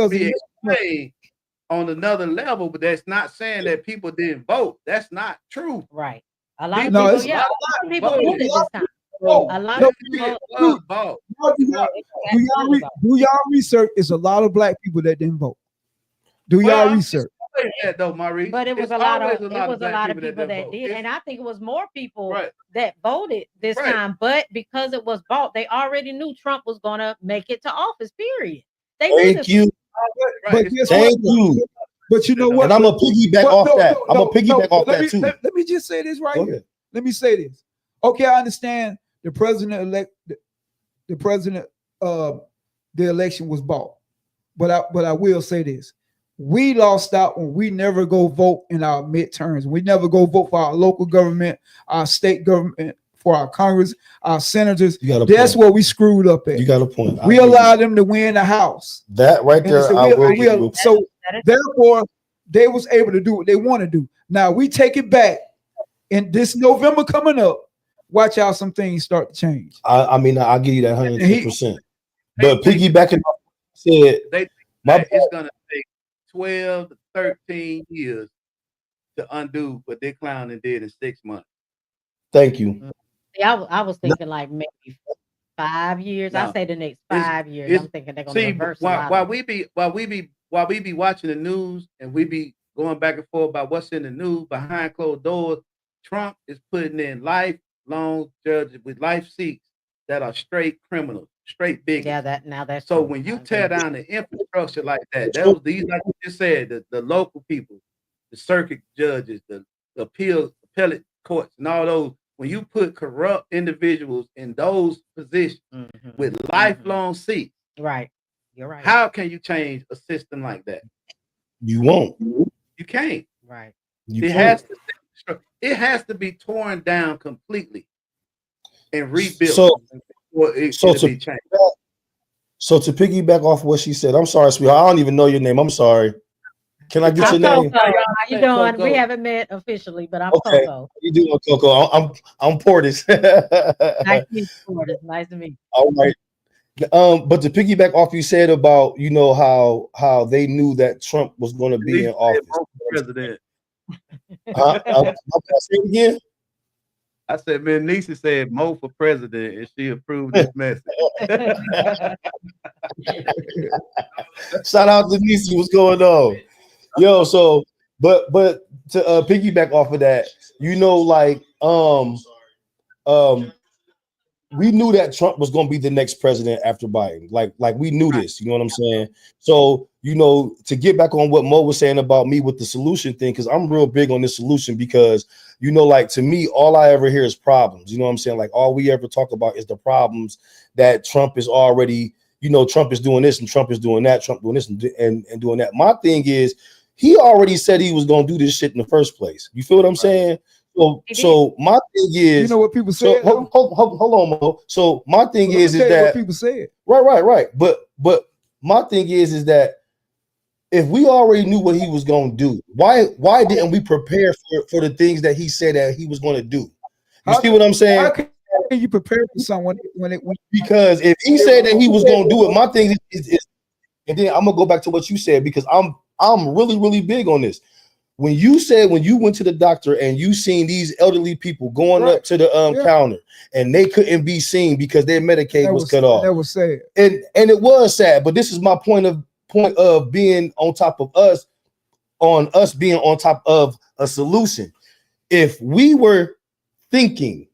be explained on another level, but that's not saying that people didn't vote. That's not true. Right. A lot of people voted this time. A lot of people vote. Do y'all research? It's a lot of black people that didn't vote. Do y'all research? Though, Marie. But it was a lot of people that did, and I think it was more people that voted this time. But because it was bought, they already knew Trump was gonna make it to office. Period. Thank you. Thank you. But you know what? And I'm gonna piggyback off that. I'm gonna piggyback off that too. Let me just say this right here. Let me say this. Okay, I understand the president the election was bought, but I will say this. we lost out when we never go vote in our midterms. We never go vote for our local government, our state government, for our Congress, our senators. That's where we screwed up at. You got a point. We allowed them to win the House. That right there, so therefore, they was able to do what they want to do. Now we take it back, and this November coming up, watch how some things start to change. I mean, I'll give you that 100%. But piggybacking off, said it's gonna take 12 to 13 years to undo what they clown and did in 6 months. Thank you. Yeah, I was thinking like maybe 5 years. I say the next 5 years. I'm thinking they're gonna reverse. While we be watching the news and we be going back and forth about what's in the news behind closed doors, Trump is putting in lifelong judges with life seats that are straight criminals, straight big. Yeah, that's so when you tear down the infrastructure like that, that was these, like you just said, the local people, the circuit judges, the appellate courts, and all those. When you put corrupt individuals in those positions with lifelong seats, right? You're right. How can you change a system like that? You won't. You can't. Right. It has to be torn down completely and rebuilt. So to piggyback off what she said, I'm sorry, sweetheart. I don't even know your name. I'm sorry. Can I get your name? How you doing? We haven't met officially, but I'm okay. Coco. How you doing, Coco? I'm Portis. Nice to meet you, Portis. Nice to meet you. All right. But to piggyback off you said about, you know, how they knew that Trump was going to be in office. President. Say it again. I said, man, Nisa said Mo for president, and she approved this message. Shout out to Nisa. What's going on? Yo, so but to piggyback off of that, you know, like we knew that Trump was going to be the next president after Biden. Like we knew this, you know what I'm saying? So, you know, to get back on what Mo was saying about me with the solution thing, because I'm real big on this solution because, you know, like to me, all I ever hear is problems. You know what I'm saying? Like all we ever talk about is the problems that Trump is already, you know, Trump is doing this and Trump is doing that, Trump doing this and doing that. My thing is, he already said he was going to do this shit in the first place. You feel what I'm saying? So my thing is, you know what people say. So, hold on, Mo. So my thing is that what people said. Right. But my thing is that if we already knew what he was going to do, why didn't we prepare for the things that he said that he was going to do? You see what I'm saying? How can you prepare for someone because if he said that he was going to do it, my thing is, and then I'm gonna go back to what you said because I'm really big on this. When you went to the doctor and you seen these elderly people going up to the counter and they couldn't be seen because their Medicaid was cut off. That was sad. And it was sad, but this is my point of being on top of us being on top of a solution. If we were thinking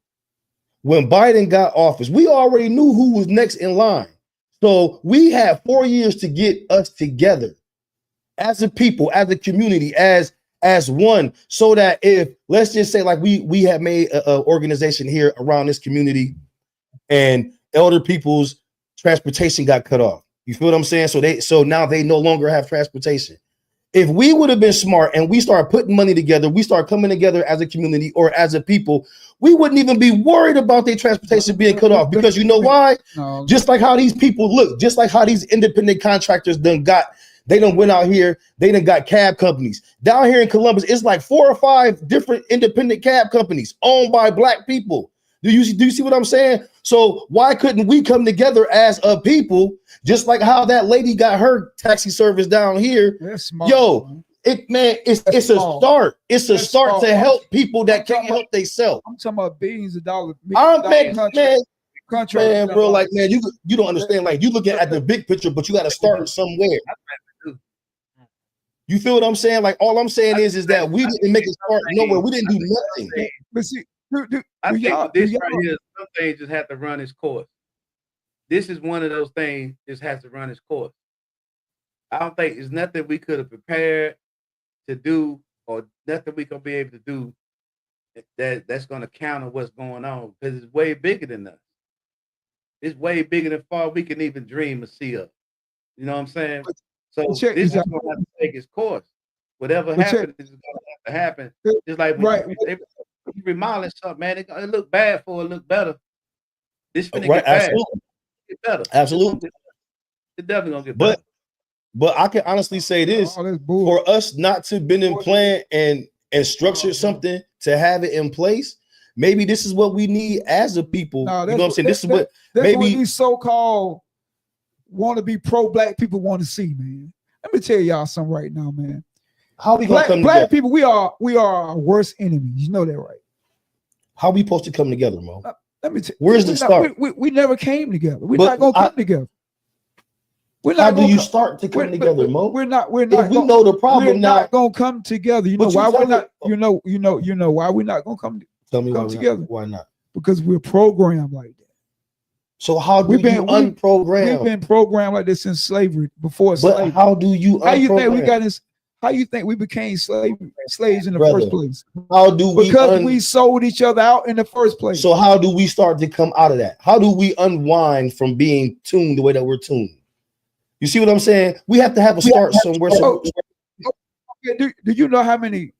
when Biden got office, we already knew who was next in line. So we had 4 years to get us together as a people, as a community, as one, so that if let's just say like we have made an organization here around this community and elder people's transportation got cut off. You feel what I'm saying? So now they no longer have transportation. If we would have been smart and we start putting money together, we start coming together as a community or as a people, we wouldn't even be worried about their transportation being cut off because you know why? No. Just like how these people look, just like how these independent contractors they done went out here, they done got cab companies. Down here in Columbus, it's like 4 or 5 different independent cab companies owned by Black people. Do you see what I'm saying? So why couldn't we come together as a people, just like how that lady got her taxi service down here? Yo, it's a start. It's a start to help people that can't help themselves. I'm talking about billions of dollars. Man, bro, like man, you don't understand. Like you looking at the big picture, but you got to start somewhere. You feel what I'm saying? Like all I'm saying is that we didn't make it start nowhere. We didn't do nothing. But see, I think this right here, some things just have to run its course. This is one of those things just has to run its course. I don't think there's nothing we could have prepared to do or nothing we can be able to do that's going to counter what's going on because it's way bigger than us. It's way bigger than far we can even dream or see of. You know what I'm saying? So check this this is out. going to have to take its course. Whatever But check- happens is going to have to happen. Just like when Right. you remodel something, man, it look bad for it look better. This finna Right, get bad. absolutely. Get better. Absolutely. It's definitely gonna get better. But I can honestly say this: Oh, that's bull. for us not to been in plan and structure something to have it in place, maybe this is what we need as a people. No, You know what I'm saying? This is what That's what maybe these so-called want to be pro-black people want to see, man. Let me tell y'all something right now, man. how we gonna come Black together? people, we are our worst enemies. You know that, right? How we supposed to come together, Mo? Let me tell you. Where's the start? We never came together. We're But not gonna come together. We're How not do gonna you come- start to come together, Mo? We're not. If we know the We're problem now, not gonna come together. You know But you why we're tell not? me- You know why we're not gonna come tell me why come we not- together. why not? because we're programmed like that. So how do We've been- you we- unprogram? We've been programmed like this since slavery, before But slavery. how do you How you think we unprogram? got this? How you think we became slaves in the Brother, first place? How do we Because we sold each other out in the first place. So how do we start to come out of that? How do we unwind from being tuned the way that we're tuned? You see what I'm saying? We have to have a start somewhere. Oh, okay, do you know how many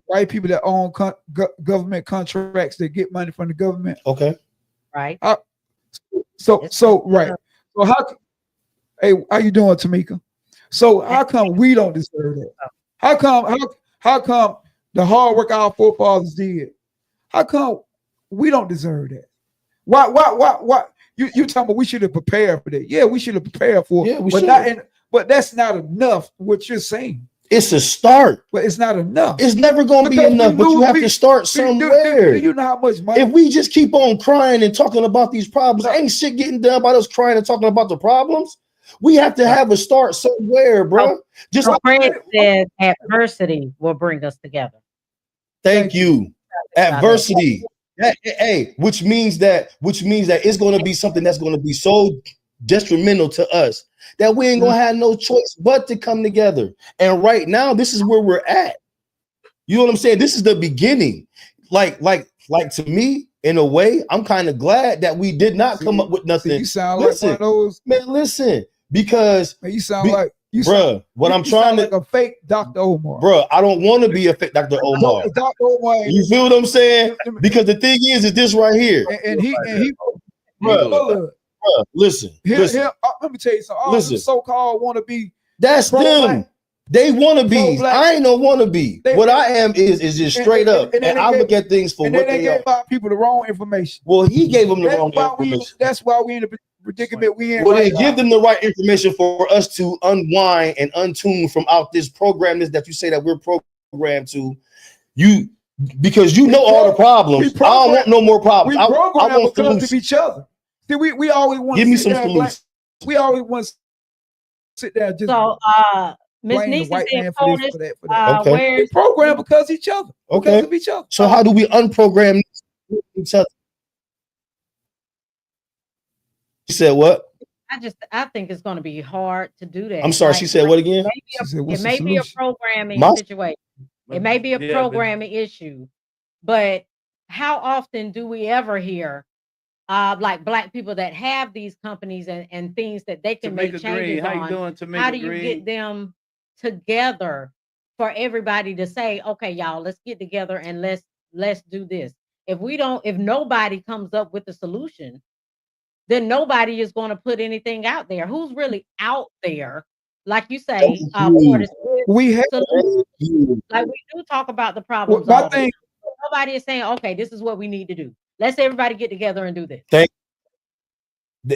white people that own government contracts that get money from the government? Okay. Right. So right. So hey, how you doing, Tamika? So how come we don't deserve that? How come the hard work our forefathers did? How come we don't deserve that? Why? You talking about we should have prepared for that? Yeah, we should have prepared for it. Yeah, we but should. but that's not enough. What you're saying, It's a start. but it's not enough. It's never going to be Because we enough, but you lose- have we- to start Do somewhere. you know how much money? If we just keep on crying and talking about these problems, ain't shit getting done by us crying and talking about the problems. We have to have a start somewhere, bro. Just So like, Craig said adversity will bring us together. thank you. Adversity. Hey, which means that it's going to be something that's going to be so detrimental to us that we ain't going to have no choice but to come together. And right now, this is where we're at. You know what I'm saying? This is the beginning. Like to me, in a way, I'm kind of glad that we did not come up with nothing. You sound like one of those. Man, listen, because Man, you sound like you bruh, sound, what you I'm trying sound to, like a fake Dr. Omar. bruh, I don't want to be a fake Dr. Omar. Dr. Omar, You feel what I'm saying? Because the thing is this right here. and he Bruh, listen. let me tell you something. All Listen. them so-called want to be That's pro-black. them. They want to be. Pro-black. I ain't no want to be. They- What I am is just straight up. and And they I gave- look at things for and what then they they are. gave our people the wrong information. Well, he gave them the wrong information. That's why we in the predicament we in. Well, right then give now. them the right information for us to unwind and untune from out this program that you say that we're programmed to. Because you know all the problems. I don't want no more problems. We I program want because solutions. of each other. See, we always want Give to me sit some there and solutions. we always want to sit there and just So Miss blame the Nieces white man in for this, Fortis, for that, for that. Okay. We where's program because each other. Okay. Because of each other. So how do we unprogram each other? She said what? I think it's going to be hard to do that. I'm sorry. Like, she said what again? She said, it what's the may be a solution? programming My- situation. It may be a Yeah, programming issue, but how often do we ever hear like black people that have these companies and things that they can make Tamika changes Green, how you on? doing, Tamika How do you Green? get them together for everybody to say, okay, y'all, let's get together and let's do this. If nobody comes up with a solution, then nobody is going to put anything out there. Who's really out there? Like you say, for this We have solution. Like we do talk about the problems. my all the thing. time. Nobody is saying, okay, this is what we need to do. Let's everybody get together and do this.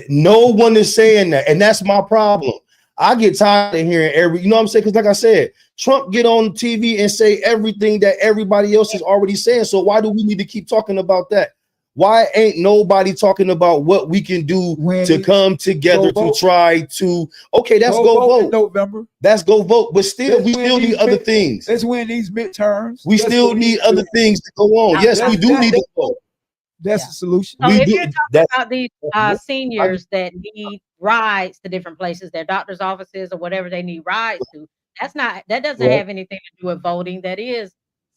No one is saying that, and that's my problem. I get tired of hearing you know what I'm saying? Because like I said, Trump get on TV and say everything that everybody else is already saying. So why do we need to keep talking about that? Why ain't nobody talking about what we can do to come together to try to? Okay, let's go vote. In November. Let's go vote. But still, we Let's still win need these other mid- things. Let's win these midterms. We That's still what we need to other do. things to go on. Yes, we do need to vote. That's the solution. So We if do- you're talking that's- about these seniors that need rides to different places, their doctor's offices or whatever they need rides to, that doesn't Right. have anything to do with voting. That is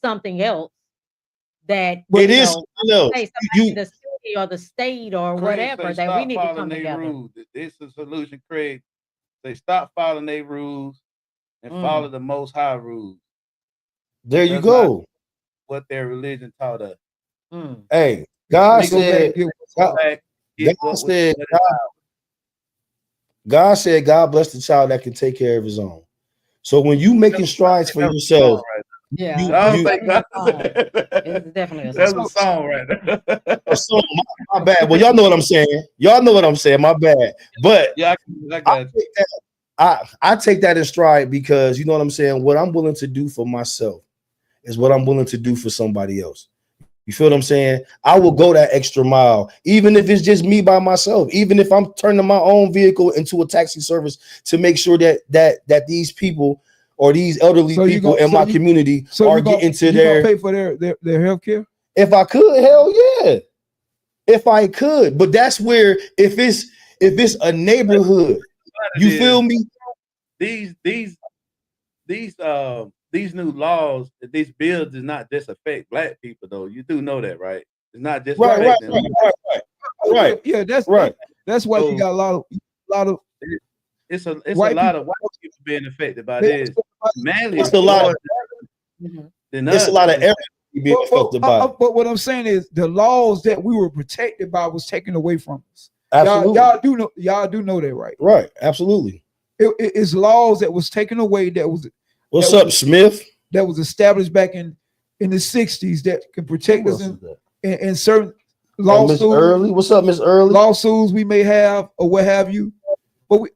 something else. That It is something else. say somebody in the city or the state or Craig whatever say that we stop need to following come they together. rules. It's a solution, Craig. They stop following their rules and follow the Most High rules. There you That's go. What their religion taught us. Hey, God They go said, God said, God bless the child that can take care of his own. So when you making strides for yourself, It's definitely that's a song right there. a song, my bad. Well, y'all know what I'm saying. Y'all know what I'm saying. My bad. But Yeah, I got you. I take that in stride because you know what I'm saying. What I'm willing to do for myself is what I'm willing to do for somebody else. You feel what I'm saying? I will go that extra mile, even if it's just me by myself, even if I'm turning my own vehicle into a taxi service to make sure that these people or these elderly people in my community are getting to their pay for their health care. If I could, hell yeah. If I could, but that's where if it's a neighborhood, you feel me? These new laws, these bills does not just affect black people though. You do know that, right? It's not just right. Yeah, that's right. That's why you got a lot of it's a lot of white people being affected by this. Mainly, it's a lot of everything being affected by it. But what I'm saying is the laws that we were protected by was taken away from us. Absolutely. Y'all do know that, right? Right, absolutely. It's laws that was taken away that was What's up, Smith? That was established back in the 60s that can protect us in certain lawsuits. Miss Early, what's up, Miss Early? Lawsuits we may have or what have you, but we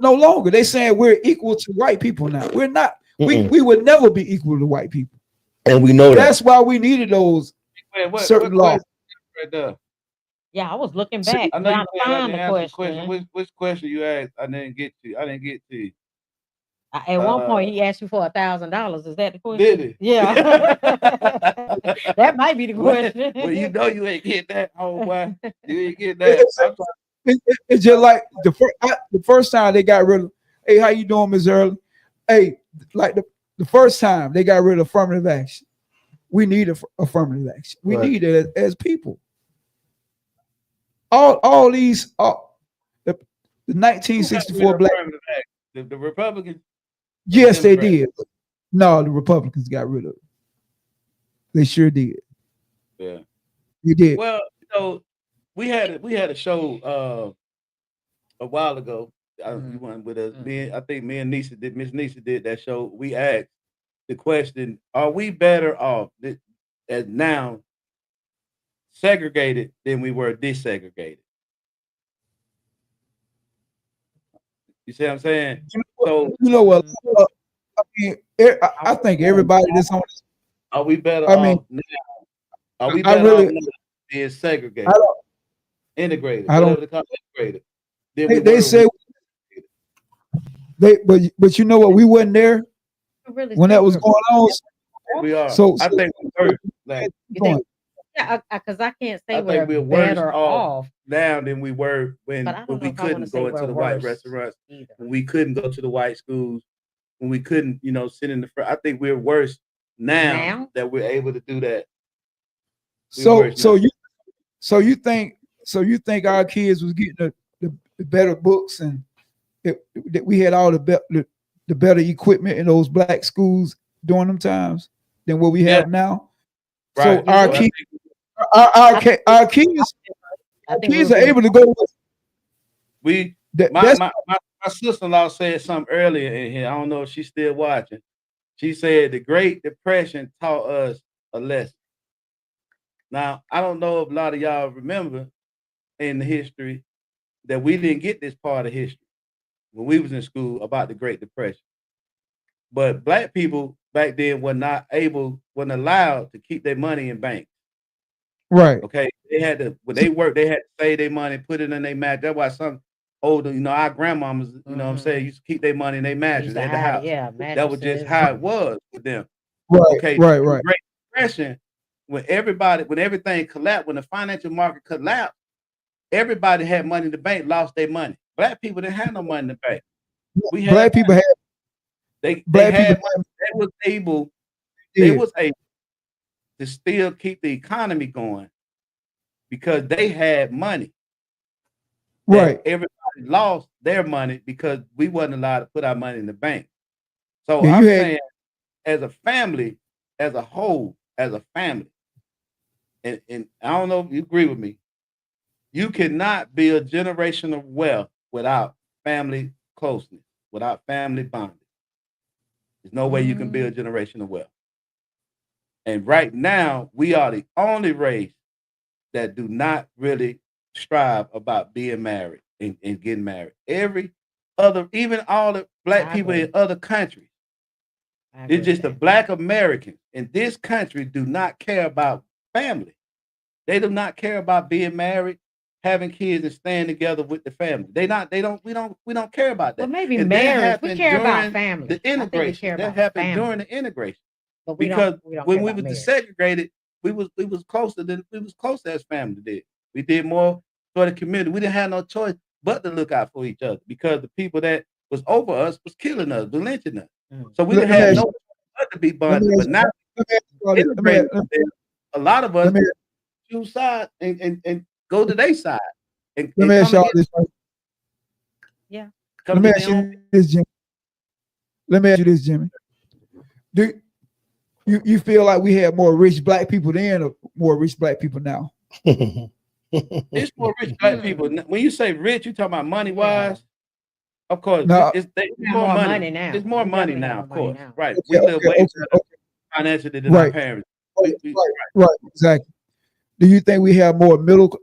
no longer. They saying we're equal to white people now. We're not. We would never be equal to white people, and we know that's why we needed those certain laws. Right there. Yeah, I was looking back. I know you find the question. Which question you asked? I didn't get to you. At one point, he asked you for $1,000. Is that the question? Did he? Yeah. That might be the question. Well, you know you ain't get that, boy. You ain't get that. It's just like the first time they got rid of, hey, how you doing, Ms. Early? Hey, like the first time they got rid of affirmative action. We need affirmative action. We need it as people. All these the 1964 black the Republicans. Yes, they did. No, the Republicans got rid of it. They sure did. Yeah, you did. Well, we had a show a while ago. You went with us. I think me and Nisha did. Miss Nisha did that show. We asked the question: are we better off as now segregated than we were desegregated? You see what I'm saying? So you know what? I mean, I think everybody that's on this. Are we better? I mean, now? Are we better off being segregated, integrated? I don't. Integrated. They say but you know what? We wasn't there when that was going on. We are. So I think we're like. Yeah, because I can't say we're better off now than we were when we couldn't go into the white restaurants, when we couldn't go to the white schools, when we couldn't, sit in the front. I think we're worse now that we're able to do that. So you think our kids was getting the better books and that we had all the better equipment in those black schools during them times than what we have now? Right. So our kids are able to go. My sister-in-law said something earlier in here. I don't know if she's still watching. She said the Great Depression taught us a lesson. Now, I don't know if a lot of y'all remember in the history that we didn't get this part of history when we was in school about the Great Depression. But black people back then wasn't allowed to keep their money in banks. Right. Okay. They had to, when they worked, they had to save their money, put it in their mattress. That's why some older, our grandmamas, what I'm saying, used to keep their money in their mattress at the house. Yeah, that was just how it was for them. Right. Okay. Right. Great Depression, when everything collapsed, when the financial market collapsed, everybody had money in the bank, lost their money. Black people didn't have no money in the bank. Black people had. They was able to still keep the economy going because they had money. Right. Everybody lost their money because we wasn't allowed to put our money in the bank. So Yeah, I'm you had saying, as a family, as a whole, as a family, and I don't know if you agree with me, you cannot build generational wealth without family closeness, without family bonding. There's no way you can build generational wealth. And right now, we are the only race that do not really strive about being married and getting married. Every other, even all the black I people in agree. other countries, I agree it's with just the that. black Americans in this country do not care about family. They do not care about being married, having kids, and staying together with the family. We don't care about Well, that. maybe And that marriage. We happened care about during family. the I think we integration. care That about happened during family, the integration. but Because we don't when care we about was marriage. desegregated, we was closer as family did. We did more for the community. We didn't have no choice but to look out for each other because the people that was over us was killing us, was lynching us. Mm. So we let, didn't let me have ask no you, choice but to be let me bonded. ask But now let me ask you all this. integrated, a lot of us Let me choose sides and go to their side let and me ask come y'all against this. Right? Yeah. come Let me to ask their own. you this, Jimmy. Let me ask you this, Jimmy. Do you feel like we had more rich black people then, or more rich black people now? It's more rich black people. When you say rich, you talking about money Yeah. wise. Of course, No. it's We got more more money. money now. There's more We money definitely got now, more of money course. now. Right. Okay, We live way okay, better financially than our right, parents. right, We, right, exactly. Do you think we have more middle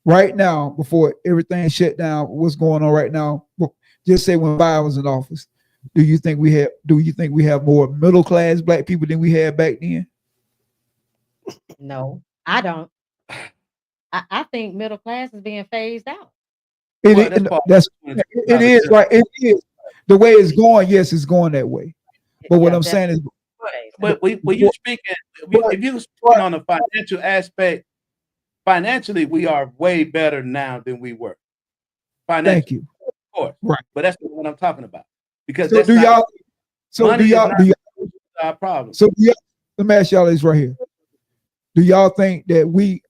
right now before everything shut down? What's going on right now? Well, just say when Biden was in office. Do you think we have more middle class black people than we had back then? No, I don't. I think middle class is being phased out. well, that's part That's of it is right. It is the way it's going. Yes, it's going that way. But what Yeah, I'm saying is, But when you speaking, if you speaking on the financial aspect, financially we are way better now than we were. thank Financially, you. of course. Right. But that's not what I'm talking about. Because So that's do not y'all? So money do is y'all? not Do y'all? our problem. So do y'all, let me ask y'all this right here. Do y'all think that we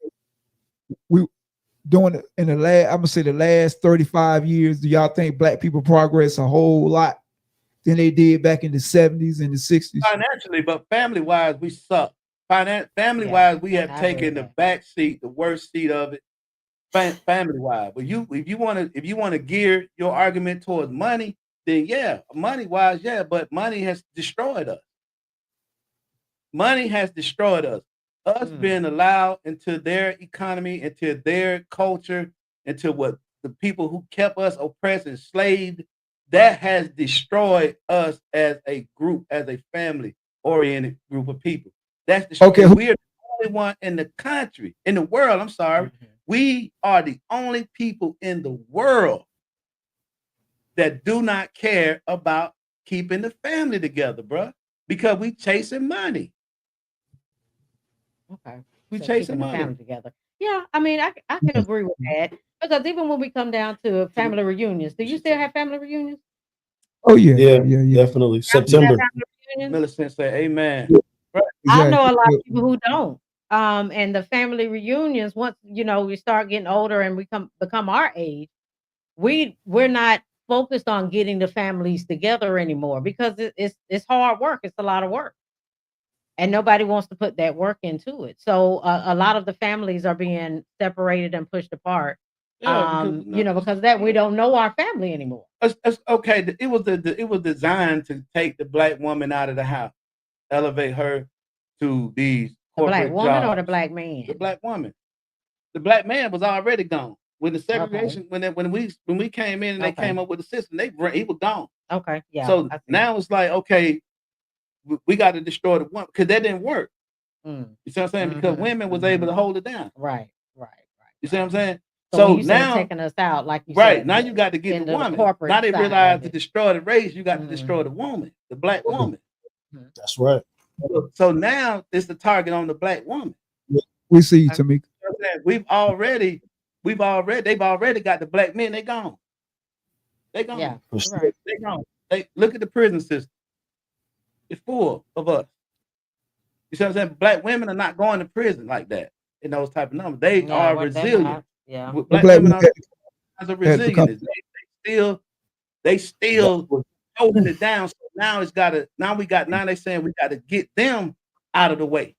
doing it in the last? I'm gonna say the last 35 years. Do y'all think black people progress a whole lot than they did back in the 70s and the 60s? Financially, but family wise, we suck. Family Yeah, wise, we have I agree taken with the that. back seat, the worst seat of it. Family wise, but if you want to gear your argument towards money, then yeah, money wise, yeah, but money has destroyed us. Money has destroyed us. Us being allowed into their economy, into their culture, into what the people who kept us oppressed, enslaved, that has destroyed us as a group, as a family oriented group of people. That's destroyed. Okay, And we are the only one in the country, in the world. I'm sorry. We are the only people in the world that do not care about keeping the family together, bro, because we chasing money. Okay. We So chasing keeping the money. family together. Yeah, I mean, I can agree with that because even when we come down to family reunions, do you still have family reunions? Oh yeah, Yeah, yeah. definitely. You still have September. family reunions? Millicent say, "Amen." I know a Exactly. lot of people who don't. And the family reunions, once we start getting older and we become our age, we're not focused on getting the families together anymore because it's hard work. It's a lot of work, and nobody wants to put that work into it. So a lot of the families are being separated and pushed apart. Yeah, because Because of that we don't know our family anymore. it's okay. It was designed to take the black woman out of the house, elevate her to these The black corporate woman or the jobs. black The man? black woman. The black man was already gone. When the Okay. segregation, when we came in and they Okay. came up with the system, he was gone. Okay. Yeah. So I see. now it's like, okay, we got to destroy the woman because that didn't work. Mm. You see what I'm saying? Because women was able to hold it down. Right. You see what I'm saying? So when So you say now, taking us out, like you right said, now, you got to get the into the woman. corporate Now they side realize of to it. destroy the race, you got to destroy the woman, the black woman. That's right. So now it's the target on the black woman. We see you, Tamika. You know what I'm saying? They've already got the black men. They gone. They gone. Yeah. For sure. Right. They gone. They look at the prison system. It's full of us. You see what I'm saying? Black women are not going to prison like that in those type of numbers. They Yeah. are They're resilient. not. Yeah. With The black black women women, As a Had become- resilient, they still holding it down. So now they saying we got to get them out of the way.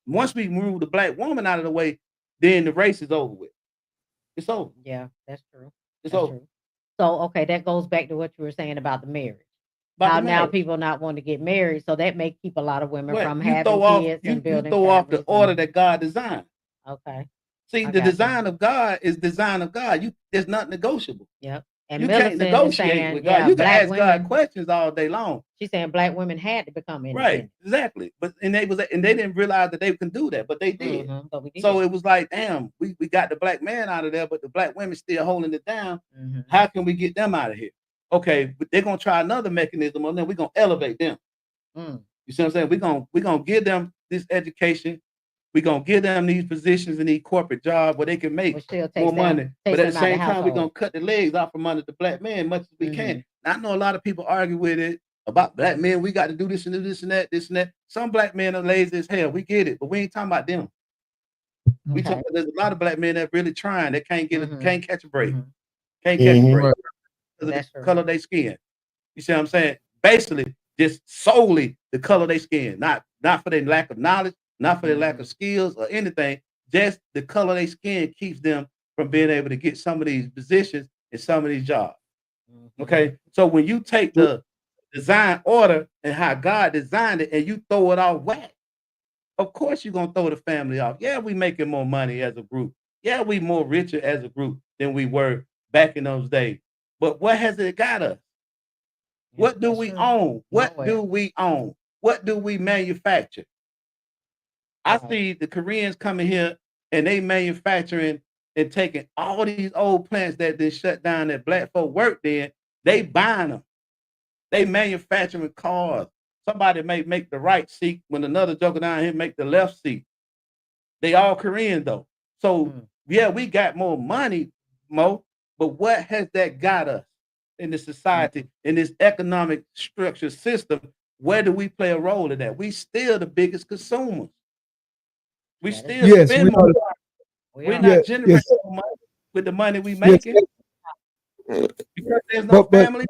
Once we move the black woman out of the way, then the race is over with. It's over. Yeah, that's true. It's That's over. true. So okay, that goes back to what you were saying about the marriage. About How the now marriage. people not wanting to get married, so that may keep a lot of women What? from You having throw off kids you and building throw off the families order and- that God designed. Okay. See, I the got you. design of God is design of God. There's not negotiable. Yep. And You can't Millicent is negotiate saying, with God. yeah, You can black ask women. God questions all day long. She's saying black women had to become Right, independent. exactly. But they didn't realize that they can do that, but they did. But we did. So it was like, damn, we got the black man out of there, but the black women still holding it down. Mhm. How can we get them out of here? Okay, but they're gonna try another mechanism, and then we're gonna elevate them. Mm. You see what I'm saying? We're gonna give them this education. We're gonna give them these positions in these corporate jobs where they can make Which still takes more them- money. takes But at them the out the same time, we're household. gonna cut the legs off from under the black man as much as we can. Mm-hmm. I know a lot of people argue with it about black men. We got to do this and do this and that, this and that. Some black men are lazy as hell. We get it, but we ain't talking about them. We Okay. talking there's a lot of black men that really trying. That can't get Mhm. can't catch a break. Mhm. Can't catch a Mhm. break Right. because of That's the true. color of their skin. You see what I'm saying? Basically, just solely the color of their skin, not for their lack of knowledge, not for their lack of skills or anything. Just the color of their skin keeps them from being able to get some of these positions and some of these jobs. Mhm. Okay, so when you take the design order and how God designed it, and you throw it off whack, of course you're gonna throw the family off. Yeah, we making more money as a group. Yeah, we more richer as a group than we were back in those days. But what has it got us? What do That's we true. own? What Nowhere. do we own? What do we manufacture? I Right. see the Koreans coming here and they manufacturing and taking all these old plants that they shut down that black folk worked in. They buying them. They manufacturing cars. Somebody may make the right seat when another joker down here make the left seat. They all Korean though. So yeah, we got more money, Mo, but what has that got us in the society, in this economic structure system? Where do we play a role in that? We still the biggest consumers. We That is still Yes, spend we more. are. We're are. not Yeah, generating yes. more money with the money we Yes. making because there's no But family.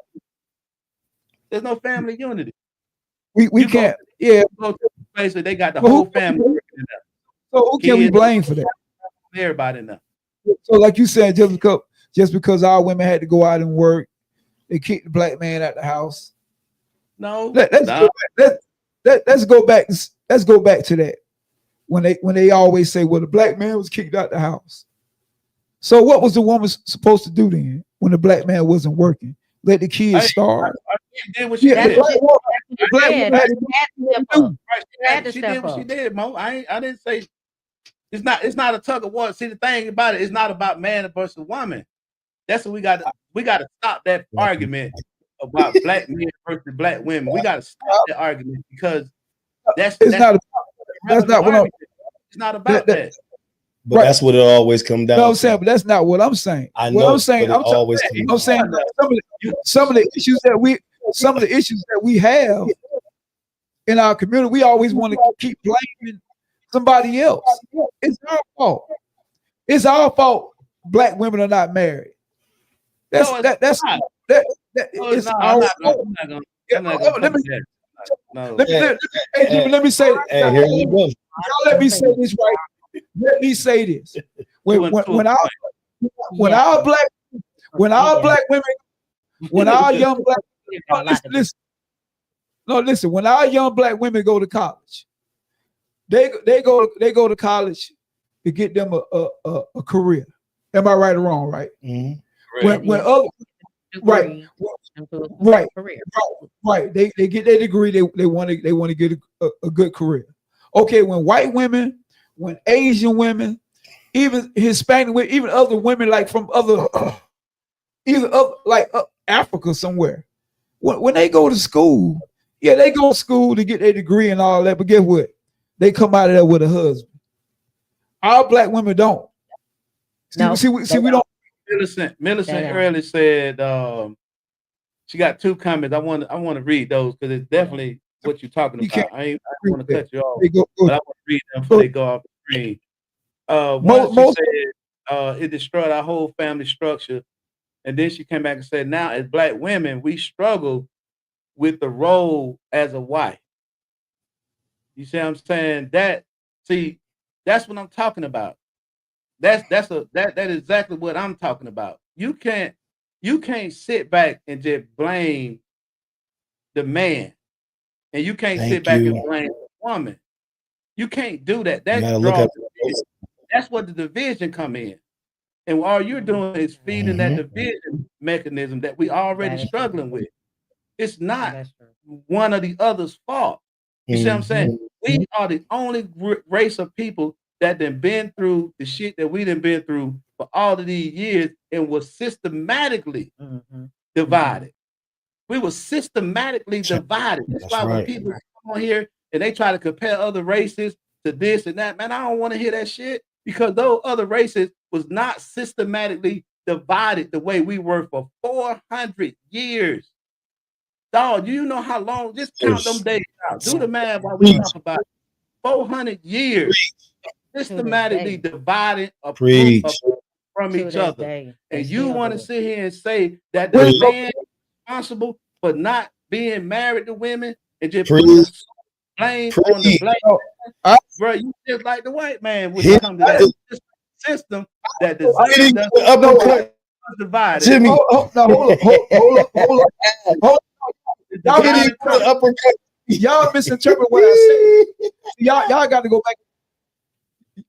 There's no family unity. we You go- can't. Yeah. Go to a place where they got the Well, whole family working in there. So who can we Kids, blame for that? everybody in there. So, like you said, just because our women had to go out and work, they kicked the black man out the house. No, Let's nah. let's go back. Let's go back to that when they always say, "Well, the black man was kicked out the house." So, what was the woman supposed to do then when the black man wasn't working? Let the kids Hey, starve. She did what she Yeah, did. the black woman Yeah, had to she had to step do. up. Right, had to she step did what she up. did, Mo. I didn't say it's not a tug of war. See, the thing about it, it's not about man versus woman. That's what we got to stop that argument about black men versus black women. We got to stop that argument because that's It's not. That's not what I'm. it's not about that. But Right. that's what it always come down No, I'm to. saying, but that's not what I'm saying. I What know, I'm saying, but it always I'm comes saying some of the issues that we have in our community, we always want to keep blaming somebody else. It's our fault. It's our fault. Black women are not married. That's No, it's that's not. that No, it's it's not. our I'm not fault. gonna Yeah, come let me- to that. No. Hey, Jimmy, let me say this. Hey, here you go. Y'all let me say this right. Let me say this. When our black women, when our young black listen, when our young black women go to college, they go to college to get them a career. Am I right or wrong? Right. Mhm. When other right. Right. Career. Right. They get their degree. They want to get a good career. Okay. When white women, when Asian women, even Hispanic women, even other women like from other, even like Africa somewhere, when they go to school, yeah, they go to school to get their degree and all that. But guess what? They come out of there with a husband. Our black women don't. No, See, we don't. Millicent Yeah. earlier said she got two comments. I want to read those because it's definitely what you're talking You about. can't I want to cut you off, They go, but I want to read them before they go off the screen. One, she said it destroyed our whole family structure And then she came back and said, now as Black women, we struggle with the role as a wife. You see what I'm saying? That's what I'm talking about. That is exactly what I'm talking about. You can't sit back and just blame the man, and you can't sit back and blame the woman. You can't do that. That's what the division come in. And all you're doing is feeding that division mechanism that we already struggling with. It's not one or the other's fault. You see what I'm saying? We are the only race of people that done been through the shit that we done been through for all of these years and was systematically divided. We were systematically divided. That's why when people come on here and they try to compare other races to this and that, man, I don't want to hear that shit, because those other races was not systematically divided the way we were for 400 years. Dog, do you know how long? Just count them days out. Do the math while we talk about it. 400 years systematically divided from each other. And you want to sit here and say that the man is responsible for not being married to women and just put the blame on the Black man? Bro, you just like the white man when it comes to that system that divided. Jimmy, hold up. Y'all misinterpret what I said. Y'all got to go back.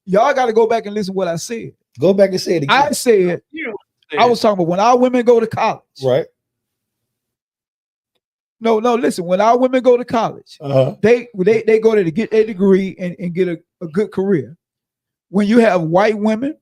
Y'all got to go back and listen to what I said. Go back and say it again. I said, I was talking about when our women go to college. Right. No, listen, when our women go to college, they go there to get a degree and get a good career. When you have white women,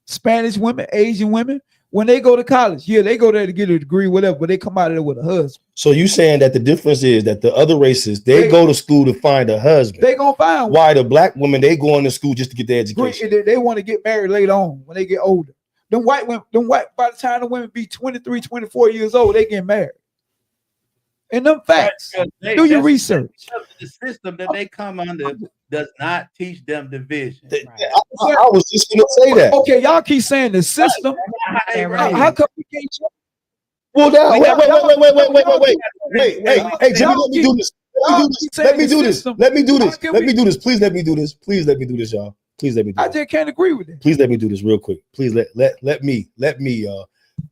Spanish women, Asian women, when they go to college, they go there to get a degree, whatever, but they come out of there with a husband. So you saying that the difference is that the other races, they go to school to find a husband. They gonna find one. Why the Black women, they go into school just to get their education. They want to get married later on when they get older. Them white women, by the time the women be 23, 24 years old, they get married. And them facts, do your research. The system that they come under does not teach them division. I was just going to say that. Okay, y'all keep saying the system. How come we can't change? Well, now, wait. Hey, Jimmy, let me do this. Let me do this. Please let me do this, y'all. Please let me do this. I just can't agree with it. Please let me do this real quick. Please let me,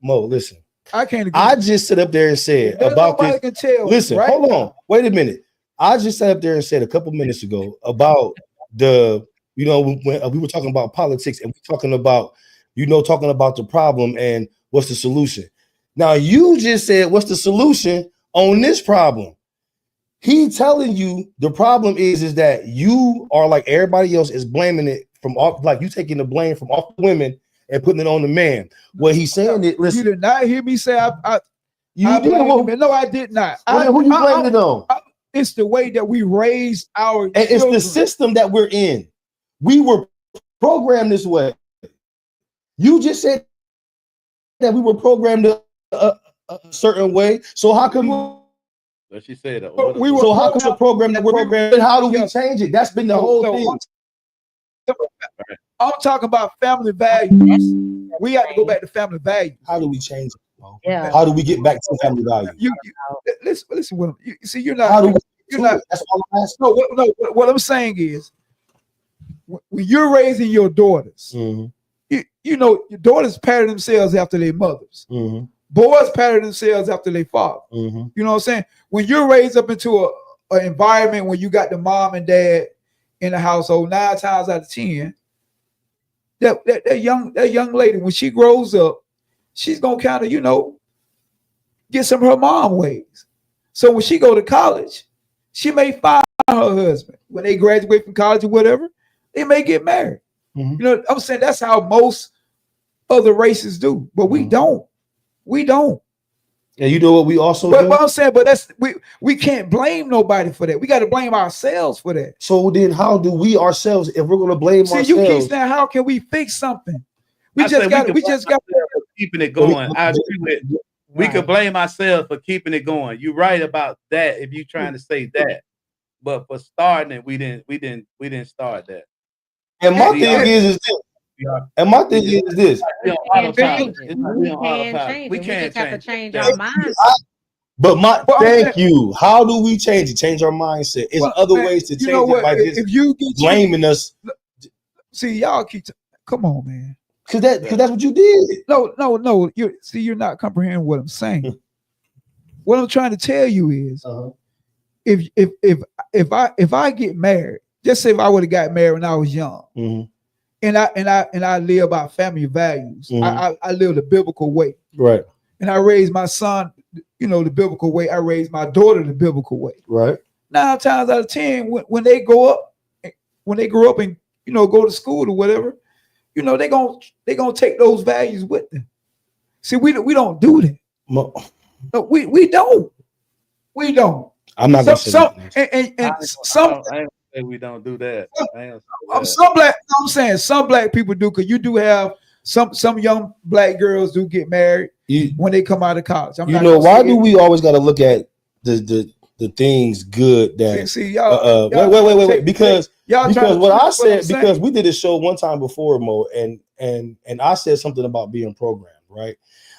Mo, listen. I can't agree. I just sit up there and said about this. Can tell, listen, right? Hold on. Wait a minute. I just sat up there and said a couple minutes ago about when we were talking about politics and we're talking about, talking about the problem and what's the solution. Now you just said, what's the solution on this problem? He telling you the problem is that you are like everybody else is blaming it from off, like you taking the blame from off the women and putting it on the man. What he's saying is, listen, you did not hear me say No, I did not. Who you blaming it on? It's the way that we raise our and children. It's the system that we're in. We were programmed this way. You just said that we were programmed a certain way. So how come But she said that. So how come the program that we're programmed? How do we change it? That's been the whole thing. I'm talking about family values. We have to go back to family values. How do we change it? Yeah. How do we get back to family values? Listen. You see, you're not. That's all I'm asking. No. What I'm saying is, when you're raising your daughters, your daughters pattern themselves after their mothers. Boys pattern themselves after their father. You know what I'm saying? When you're raised up into an environment when you got the mom and dad in the household, 9 times out of 10, that young lady, when she grows up, she's gonna kind of, get some of her mom ways. So when she go to college, she may find her husband. When they graduate from college or whatever, they may get married. I'm saying that's how most other races do, but we don't. We don't. And you know what we also do? But I'm saying, but we can't blame nobody for that. We got to blame ourselves for that. So then how do we ourselves, if we're going to blame ourselves? You keep saying, how can we fix something? We just got keeping it going. I agree with we could blame ourselves for keeping it going. You're right about that if you're trying to say that. But for starting it, we didn't start that. And my thing is And my thing is this. We on We can autopilot. change it. It's like we We on can autopilot. change We it. We can't just have to change change it. our mindset. But Well, thank you. How do we change it? Change our mindset. Is Well, other man, ways to you change know it what? by just If you get blaming us? see, y'all keep come on, man. Because that's what you did. No. You're not comprehending what I'm saying. What I'm trying to tell you is, if I get married, just say if I would have got married when I was young, Mhm. and I live by family values, I live the biblical way, Right. and I raised my son, the biblical way. I raised my daughter the biblical way. Right. 9 times out of 10, when they grow up and go to school or whatever, they're gonna take those values with them. See, we don't do that. No, we don't. We don't. I'm not gonna say that. And some I ain't say we don't do that. I ain't some black people do, because you do have some young black girls do get married when they come out of college. Why do we always got to look at the things good that see y'all? Wait, because what I said, saying. because we did a show one time before, Mo, and I said something about being programmed, right?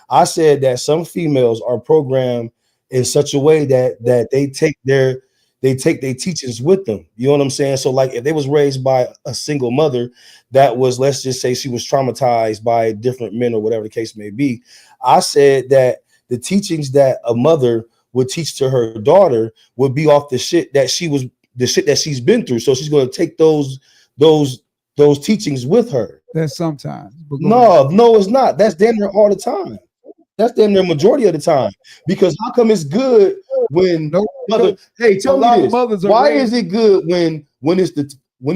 I said that some females are programmed in such a way that they take their teachings with them. You know what I'm saying? So like if they was raised by a single mother that was, let's just say she was traumatized by different men or whatever the case may be, I said that the teachings that a mother would teach to her daughter would be off the shit that she's been through. So she's going to take those teachings with her. That's sometimes. No, it's not. That's damn near all the time. That's damn near majority of the time. Because how come it's good when mother? Hey, tell me this. Why is it good when it's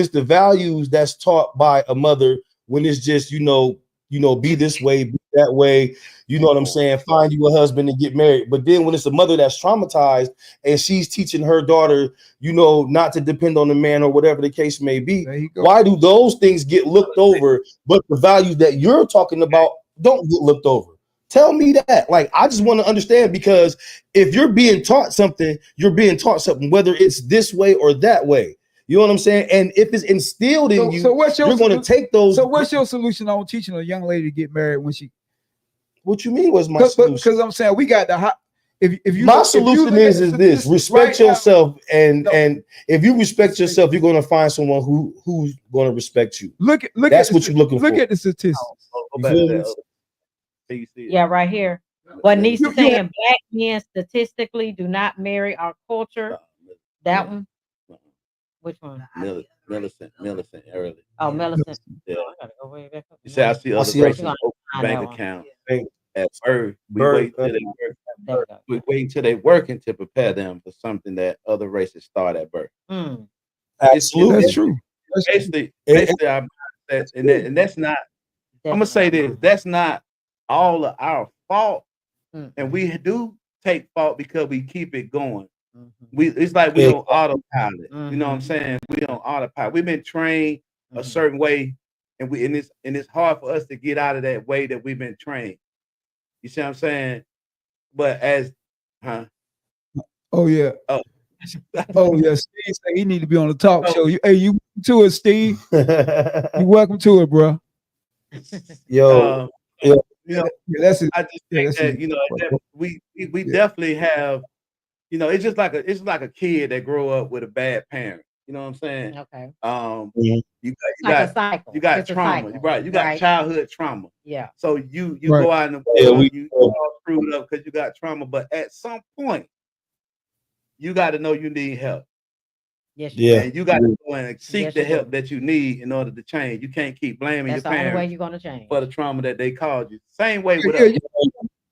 the values that's taught by a mother, when it's just be this way, be that way, you know what I'm saying? Find you a husband and get married. But then when it's a mother that's traumatized and she's teaching her daughter, not to depend on the man or whatever the case may be, why do those things get looked over, but the values that you're talking about don't get looked over? Tell me that. Like, I just want to understand, because if you're being taught something, you're being taught something, whether it's this way or that way. You know what I'm saying? And if it's instilled in you, you're going to take those. So what's your solution on teaching a young lady to get married when she? What you mean? What's my solution? Because I'm saying we got the hot. If you my solution is this: respect yourself, and if you respect yourself, you're going to find someone who's going to respect you. That's what you're looking for. Look at the statistics. Yeah, right here. What Nisha saying, black men statistically do not marry our culture. That one? Which one? Millicent early. Oh, Millicent. Yeah. I gotta go way back up. You say I see other races open bank account at birth. We wait until they working to prepare them for something that other races start at birth. Absolutely, that's true. Basically, and that's not. I'm gonna say this. That's not all of our fault, and we do take fault because we keep it going. It's like we on autopilot. You know what I'm saying? We on autopilot. We've been trained a certain way, and it's hard for us to get out of that way that we've been trained. You see what I'm saying? But oh yeah. Steve said he need to be on the talk show. You to it, Steve. You welcome to it, bro. Yo. I just think that we definitely have. It's just like a kid that grow up with a bad parent. You know what I'm saying? Okay. You got trauma, right? You got childhood trauma. Yeah. So you go out in the world, you all screwed up because you got trauma. But at some point, you got to know you need help. Yes. And you got to go and seek the help that you need in order to change. You can't keep blaming your parents. That's the only way you're gonna change for the trauma that they caused you. Same way with us.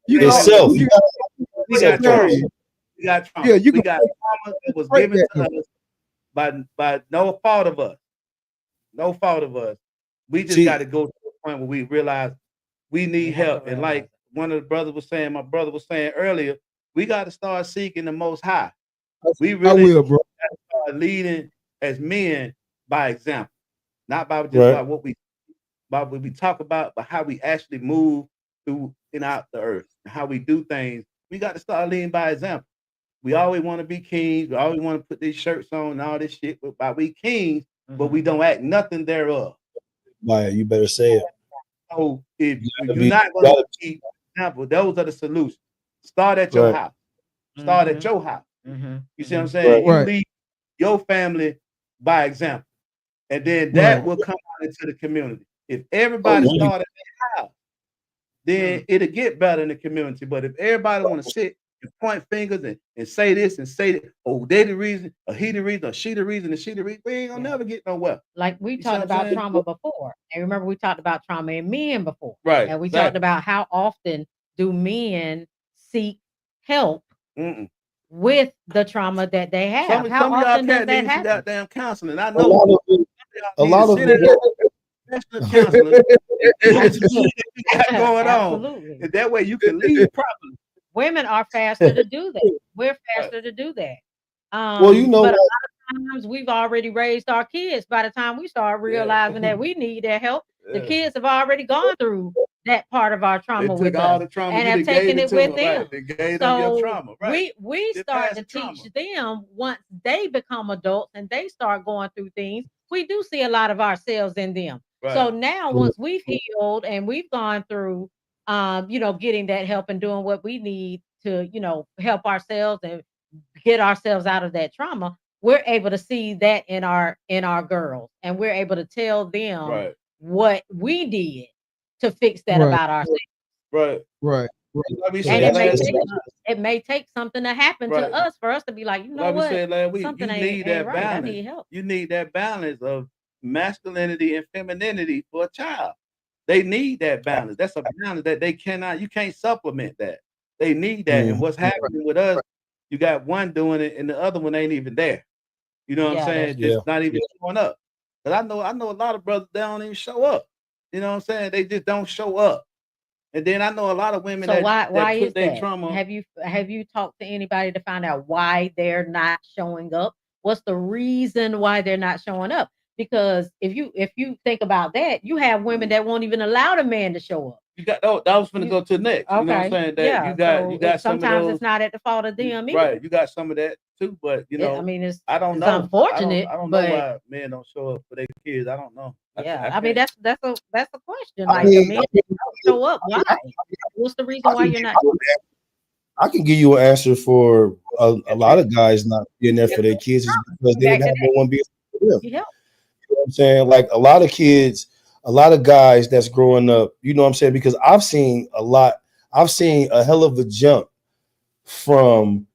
We got trauma. We got trauma. We got trauma that was given to us by no fault of us. No fault of us. We just got to go to the point where we realize we need help. And like one of the brothers was saying, my brother was saying earlier, we got to start seeking the Most High. We really got to start leading as men by example, not by just by what we talk about, but how we actually move through and out the earth, and how we do things. We got to start leading by example. We always want to be kings. We always want to put these shirts on and all this shit. But we kings, but we don't act nothing thereof. by it. You better say it. So if gotta you're be- not you going to gotta- be, example, those are the solutions. Start at your Right. house. Start Mhm. at your house. Mhm. You see what I'm saying? Right. You lead your family by example, and then that Right. will come out into the community. If everybody yeah. start at their house, then it'll get better in the community. But if everybody want to sit and point fingers and say this and say that, oh, they the reason, or he the reason, or she the reason, and she the reason, we ain't gonna never get nowhere. Like we You see talked what I'm about saying? trauma before. And remember we talked about trauma in men before. Right. And we talked about how often do men seek help Mm-mm. with the trauma that they have. Some How of y'all often does can't that need some happen? goddamn counseling. I A know. lot of it, a lot of it, Professional counseling. Absolutely. You got going on. Absolutely. And that way you can lead properly. Women are faster to do that. We're faster to do that. well, you know But a what? lot of times we've already raised our kids by the time we start realizing that we need their help. The Yeah. kids have already gone through that part of our They trauma took with all us the trauma and you have done gave taken it to with them, them. right? They gave them your So trauma, right? we They start passed to the teach them once they become adults and they start going through things. We do see a lot of ourselves in them. Right. So now once we've healed and we've gone through getting that help and doing what we need to, help ourselves and get ourselves out of that trauma, we're able to see that in our girls, and we're able to tell them Right. what we did to fix that Right. about ourselves. Right. Right. Like we So said And that's- it may take something to happen Right. to us for us to be like, you know like we what? said last week, Something you ain't need that right. I balance. need help. You need that balance of masculinity and femininity for a child. They need that balance. That's a balance that they cannot, you can't supplement that. They need that. And what's happening with us, you got one doing it and the other one ain't even there. You know what I'm Yeah, saying? that's Just not even showing up. Because I know a lot of brothers, they don't even show up. You know what I'm saying? They just don't show up. And then I know a lot of women So that why put is their that? trauma. Have you talked to anybody to find out why they're not showing up? What's the reason why they're not showing up? Because if you think about that, you have women that won't even allow the man to show up. You got that was gonna You- go to next. You know what I'm Okay, saying? That yeah. you got So you got some of sometimes those. it's not at the fault of them either. Right, you got some of that too, but you know, I mean, it's I don't it's know. unfortunate, I don't but know why men don't show up for their kids. I don't know. yeah, I mean can't- that's a question. I Like mean, the men don't show up. Why? What's the reason why you're not? I can give you an answer for a lot of guys not being there for their kids is because they didn't have no one being there for them. Yeah. You know what I'm saying? Like a lot of kids, a lot of guys that's growing up, you know what I'm saying? Because I've seen a hell of a jump from,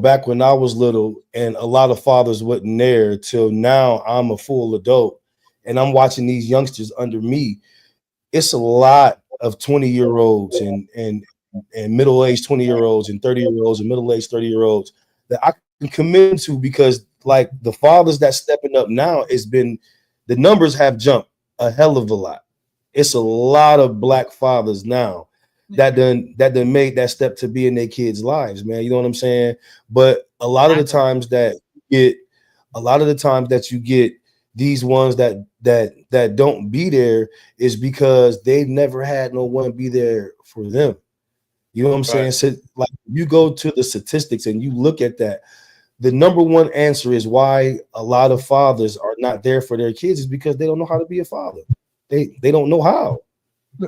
back when I was little and a lot of fathers wasn't there till now I'm a full adult and I'm watching these youngsters under me. It's a lot of 20-year-olds and middle-aged 20-year-olds and 30-year-olds and middle-aged 30-year-olds that I can commit to because like the fathers that's stepping up now the numbers have jumped a hell of a lot. It's a lot of black fathers now that done made that step to be in their kids' lives, man. You know what I'm saying? But a lot of the times that you get these ones that don't be there is because they've never had no one be there for them. You know what I'm saying? So like you go to the statistics and you look at that, the number one answer is why a lot of fathers are not there for their kids is because they don't know how to be a father. They don't know how.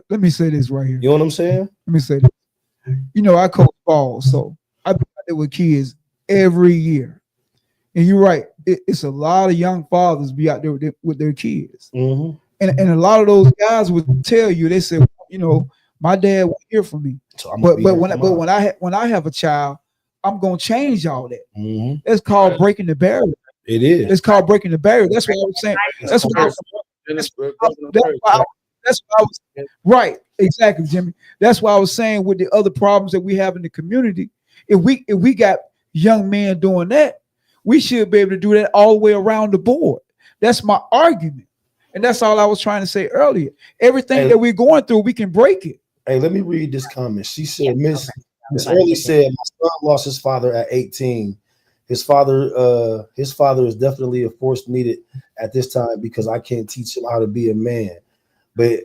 Let me say this right here. You know what I'm saying? Let me say this. I coach ball, so I've been out there with kids every year. And you're right. It's a lot of young fathers be out there with their kids. Mm-hmm. And a lot of those guys would tell you, they said, my dad was here for me. So But when I have a child, I'm gonna change all that. Mm-hmm. That's called breaking the barrier. It is. It's called breaking the barrier. That's what I was saying. That's why I was right. Exactly, Jimmy. That's why I was saying with the other problems that we have in the community, if we got young men doing that, we should be able to do that all the way around the board. That's my argument. And that's all I was trying to say earlier. Everything that we're going through, we can break it. Hey, let me read this comment. She said, Miss Early said, my son lost his father at 18. His father is definitely a force needed at this time because I can't teach him how to be a man. But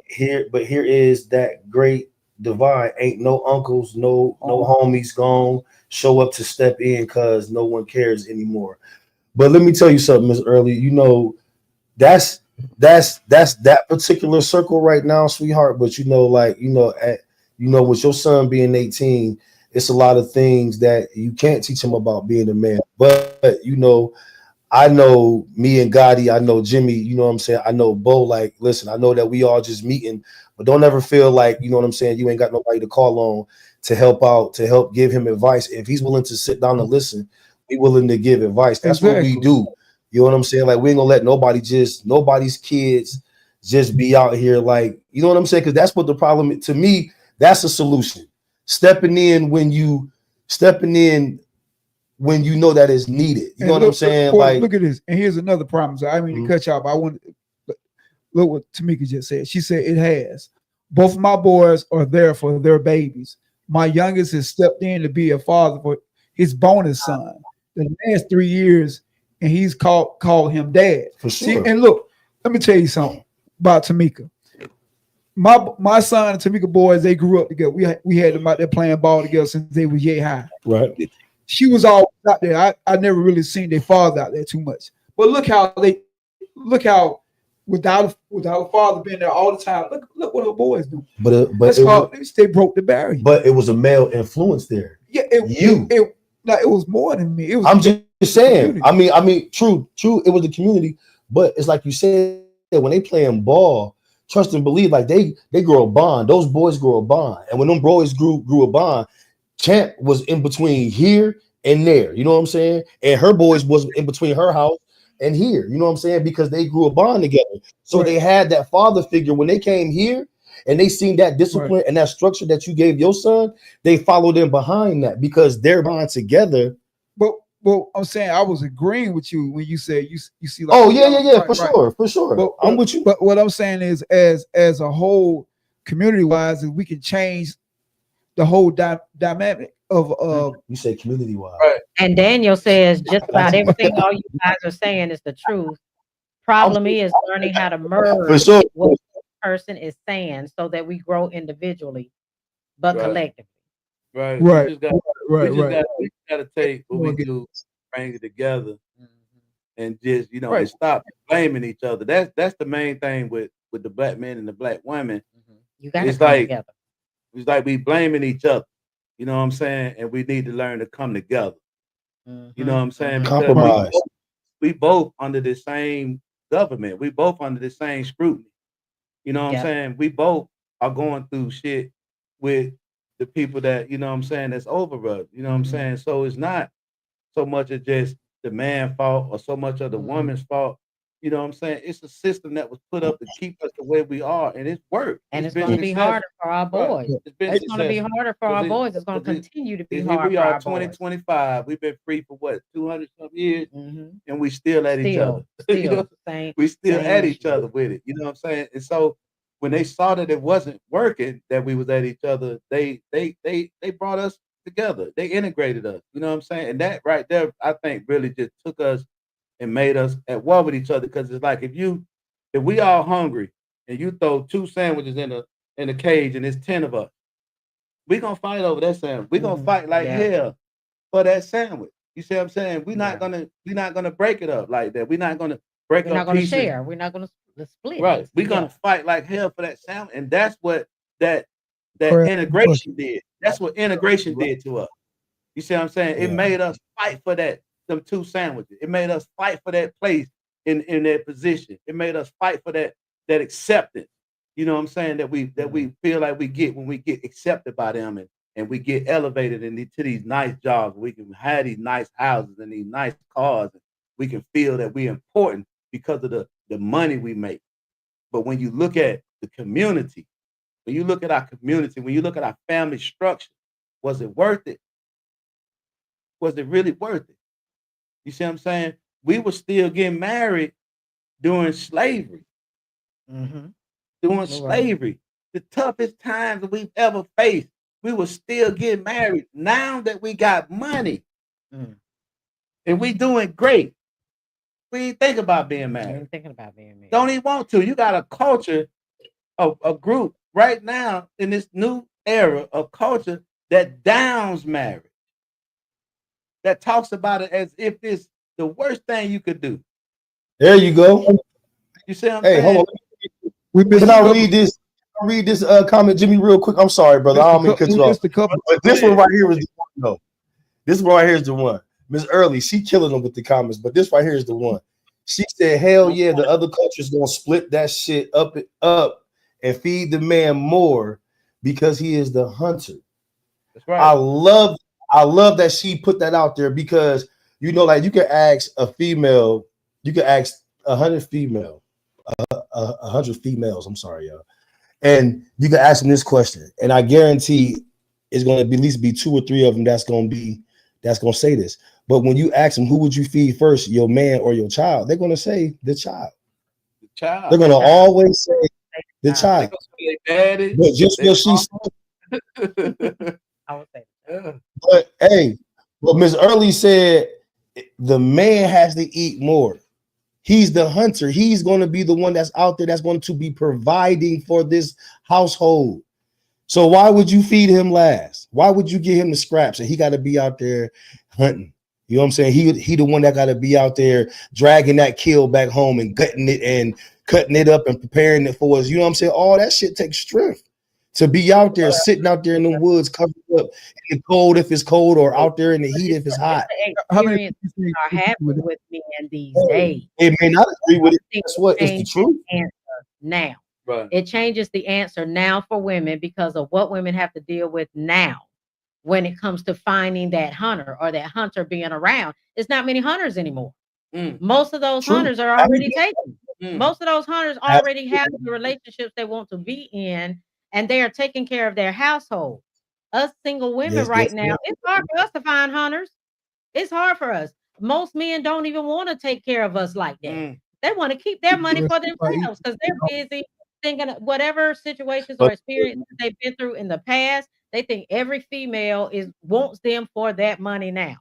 here is that great divide. Ain't no uncles, no homies gone show up to step in because no one cares anymore. But let me tell you something, Miss Early. That's that's that particular circle right now, sweetheart. But like with your son being 18, it's a lot of things that you can't teach him about being a man. But I know me and Gotti, I know Jimmy, you know what I'm saying? I know Bo, like, listen, I know that we all just meeting, but don't ever feel like, you know what I'm saying, you ain't got nobody to call on to help out, to help give him advice. If he's willing to sit down and listen, we willing to give advice. That's what we do. You know what I'm saying? Like, we ain't gonna let nobody's kids just be out here like, you know what I'm saying? Because that's what the problem, to me, that's a solution. Stepping in when you know that it's needed. You know what I'm saying? Like, look at this. And here's another problem. So I mean to cut you off. I want to look what Tamika just said. She said it has. Both of my boys are there for their babies. My youngest has stepped in to be a father for his bonus son the last 3 years, and he's called him dad. For sure. See, and look, let me tell you something about Tamika. My son and Tamika boys, they grew up together. We had them out there playing ball together since they was yay high. Right. She was always out there. I never really seen their father out there too much. But look how without a father being there all the time, look what her boys do. But they broke the barrier. But it was a male influence there. Yeah, it was more than me. It was. I'm just saying. I mean, true. It was the community, but it's like you said, when they playing ball, trust and believe, like they grow a bond. Those boys grow a bond, and when them boys grew a bond, Champ was in between here and there. You know what I'm saying? And her boys was in between her house and here. You know what I'm saying? Because they grew a bond together. So They had that father figure when they came here. And they seen that discipline and that structure that you gave your son, they followed in behind that because they're bond together. But I'm saying I was agreeing with you when you said you see. Like, for sure. But I'm with you. But what I'm saying is, as a whole, community wise, is we can change the whole dynamic of. You say community wise, right? And Daniel says just about everything all you guys are saying is the truth. Problem is learning how to merge for sure. what person is saying so that we grow individually but collectively. Right. We just gotta take what we do, bring it together, and just and stop blaming each other. That's the main thing with the black men and the black women. You gotta come together. It's like we blaming each other. You know what I'm saying? And we need to learn to come together. You know what I'm saying? Compromise. We both under the same government. We both under the same scrutiny. You know what I'm saying? We both are going through shit with the people that, you know what I'm saying, that's over us. You know what I'm saying? So it's not so much of just the man's fault or so much of the woman's fault. You know what I'm saying? It's a system that was put up to keep us the way we are, and it's worked. And it's going to be harder for our boys. It's going to be harder for our boys. It's going to continue to be hard. We are 2025. We've been free for what, 200 some years, and we still at each other. We still at each other with it. You know what I'm saying? And so when they saw that it wasn't working, that we was at each other, they brought us together. They integrated us. You know what I'm saying? And that right there, I think, really just took us and made us at war with each other. Because it's like if we all hungry and you throw 2 sandwiches in a cage and it's 10 of us, we gonna fight over that sandwich. We gonna fight like hell for that sandwich. You see what I'm saying? We're not gonna break it up like that. We're not gonna break up. We're not gonna share. We're not gonna split. Right. We're gonna fight like hell for that sandwich, and that's what that integration did. That's what integration did to us. You see what I'm saying? It made us fight for them 2 sandwiches. It made us fight for that place in that position. It made us fight for that acceptance. You know what I'm saying? That we feel like we get when we get accepted by them and we get elevated into these nice jobs. We can have these nice houses and these nice cars. And we can feel that we're important because of the money we make. But when you look at the community, when you look at our community, when you look at our family structure, was it worth it? Was it really worth it? You see what I'm saying? We were still getting married during slavery. During slavery, the toughest times that we've ever faced, we were still getting married. Now that we got money and we doing great, we ain't think about being married. Ain't thinking about being married. Don't even want to. You got a culture, a group right now in this new era of culture that downs marriage, that talks about it as if it's the worst thing you could do. There you go. You see what I'm Hey, saying? hold on. We missed Can a I couple- read this? Can I read this comment, Jimmy, real quick? I'm sorry, brother. I don't mean to cut we you off. missed a couple. But this one right here is the one, though. This one right here is the one. Miss Early, she killing them with the comments, but this right here is the one. She said, "Hell yeah, the other country's gonna split that shit up and feed the man more because he is the hunter." That's right. I love that she put that out there because you know, like you can ask a female, you can ask 100 female, 100 females. I'm sorry, y'all, and you can ask them this question, and I guarantee it's going to be at least be 2 or 3 of them that's going to say this. But when you ask them, who would you feed first, your man or your child? They're going to say the child. The child. They're going to always say the They child. gonna say they daddy. But just They what she mama. I would say. Yeah. But hey, what Ms. Early said, the man has to eat more. He's the hunter. He's going to be the one that's out there that's going to be providing for this household. So why would you feed him last? Why would you give him the scraps and he got to be out there hunting? You know what I'm saying? He the one that got to be out there dragging that kill back home and cutting it up and preparing it for us. You know what I'm saying? All that shit takes strength. To be out there, sitting out there in the woods, covered up in the cold if it's cold, or out there in the heat if it's hot. How many Experiences are happening with men these days. It may not agree with it. Think That's what it's the change truth. the answer now. Right. It changes the answer now for women because of what women have to deal with now when it comes to finding that hunter or that hunter being around. It's not many hunters anymore. Mm. Most of those True. hunters are already taken. Mm. Most of those hunters already have the relationships they want to be in, and they are taking care of their household. Us single women Yes, right yes, now, yes. it's hard for us to find hunters. It's hard for us. Most men don't even want to take care of us like that. Mm. They want to keep their money for Right. themselves because they're busy thinking of whatever situations or experiences they've been through in the past. They think every female wants them for that money now.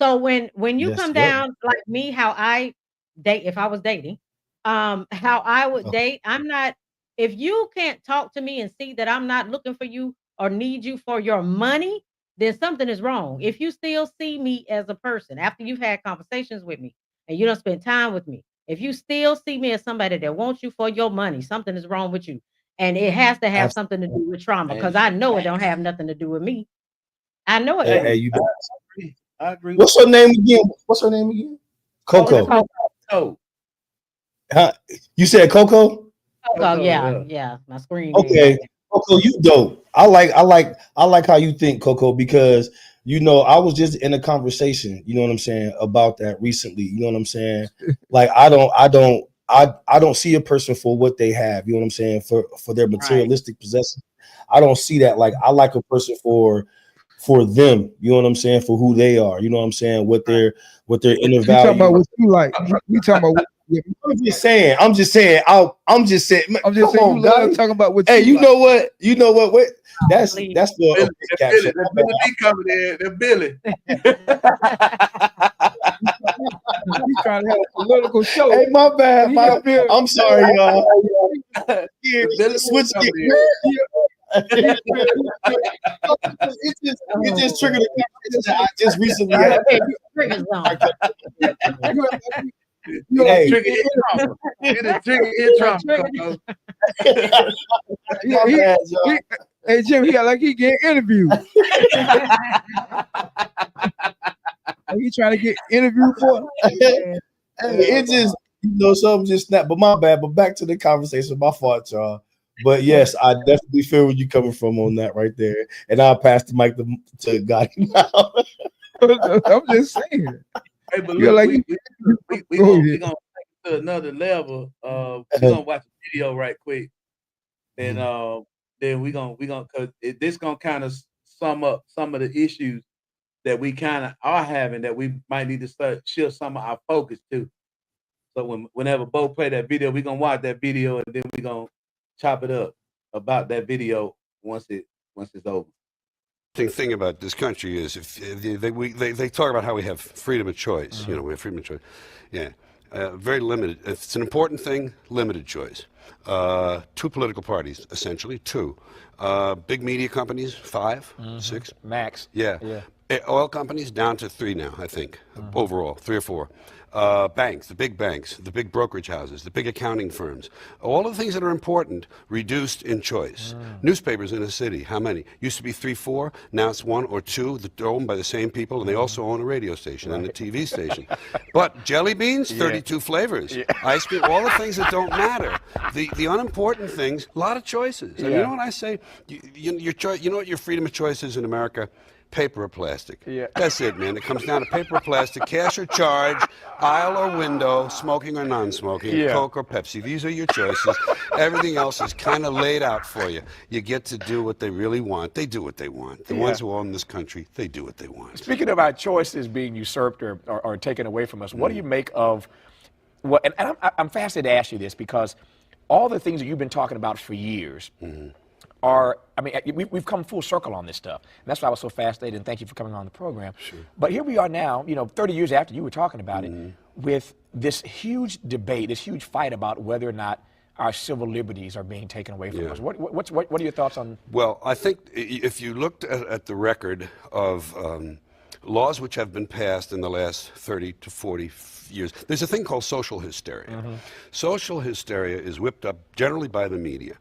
So when you Yes, come yep. down like me, how I date, if I was dating, how I would date, I'm not. If you can't talk to me and see that I'm not looking for you or need you for your money, then something is wrong. If you still see me as a person after you've had conversations with me and you don't spend time with me, if you still see me as somebody that wants you for your money, something is wrong with you. And it has to have something to do with trauma because I know it don't have nothing to do with me. I know it. Hey, you got I agree. What's her name again? What's her name again? Coco. Oh, Huh? You said Coco? Oh, yeah. My screen. Okay. Coco, you dope. I like how you think, Coco, because you know I was just in a conversation, you know what I'm saying, about that recently. You know what I'm saying? Like I don't see a person for what they have, you know what I'm saying, for their materialistic possessions. I don't see that. Like I like a person for them, you know what I'm saying, for who they are, you know what I'm saying, what their inner You talking value. about what you like? We talking about. I'm just saying. I'm just saying. I'm just saying. Come You on, love guys. talking about what. Hey, you like. know what? You know what? Wait, that's for a Billy, caption. that Billy B coming in. That Billy. He's trying to have a political show. Hey, my bad. He My, got Bill. I'm sorry, y'all. Yeah, Billy switch coming it. It just triggered a conversation that I just recently had. Trigger zone. Hey. Trigger in trauma. It is trigger in trauma. My bad, y'all. Hey Jim, he got like he getting interviewed. He trying to get interviewed for. Hey, it just, you know, something just snapped. But my bad. But back to the conversation. My fault, y'all. But yes, I definitely feel where you're coming from on that right there. And I'll pass the mic to God now. I'm just saying. Hey, but You're look, like- we Go gonna ahead. take it to another level. We're gonna watch a video right quick, and then we gonna cause this gonna kind of sum up some of the issues that we kind of are having that we might need to start shift some of our focus to. So whenever Bo play that video, we're gonna watch that video and then we're gonna chop it up about that video once it's over. Thing about this country is if they talk about how we have freedom of choice. You know, we have freedom of choice. Yeah, very limited. If it's an important thing, limited choice. 2 political parties, essentially 2. Big media companies, 5, 6 max. Yeah. Oil companies down to 3 now, I think, overall, 3 or 4. Banks, the big brokerage houses, the big accounting firms, all of the things that are important reduced in choice. Newspapers in a city, how many? Used to be 3, 4, now it's 1 or 2 that are owned by the same people, and they also own a radio station and a TV station. But jelly beans, 32 flavors. Ice cream, all the things that don't matter. The unimportant things, a lot of choices. And you know what I say? You know what your freedom of choice is in America? Paper or plastic. That's it, man. It comes down to paper or plastic, cash or charge, aisle or window, smoking or non-smoking, Coke or Pepsi. These are your choices. Everything else is kind of laid out for you. You get to do what they really want. They do what they want. The ones who own this country, they do what they want. Speaking of our choices being usurped or taken away from us, what do you make of what? And I'm fascinated to ask you this because all the things that you've been talking about for years. We've come full circle on this stuff. And that's why I was so fascinated, and thank you for coming on the program. Sure. But here we are now, 30 years after you were talking about it, with this huge debate, this huge fight about whether or not our civil liberties are being taken away from us. What are your thoughts on? Well, I think if you looked at the record of laws which have been passed in the last 30 to 40 years, there's a thing called social hysteria. Social hysteria is whipped up generally by the media.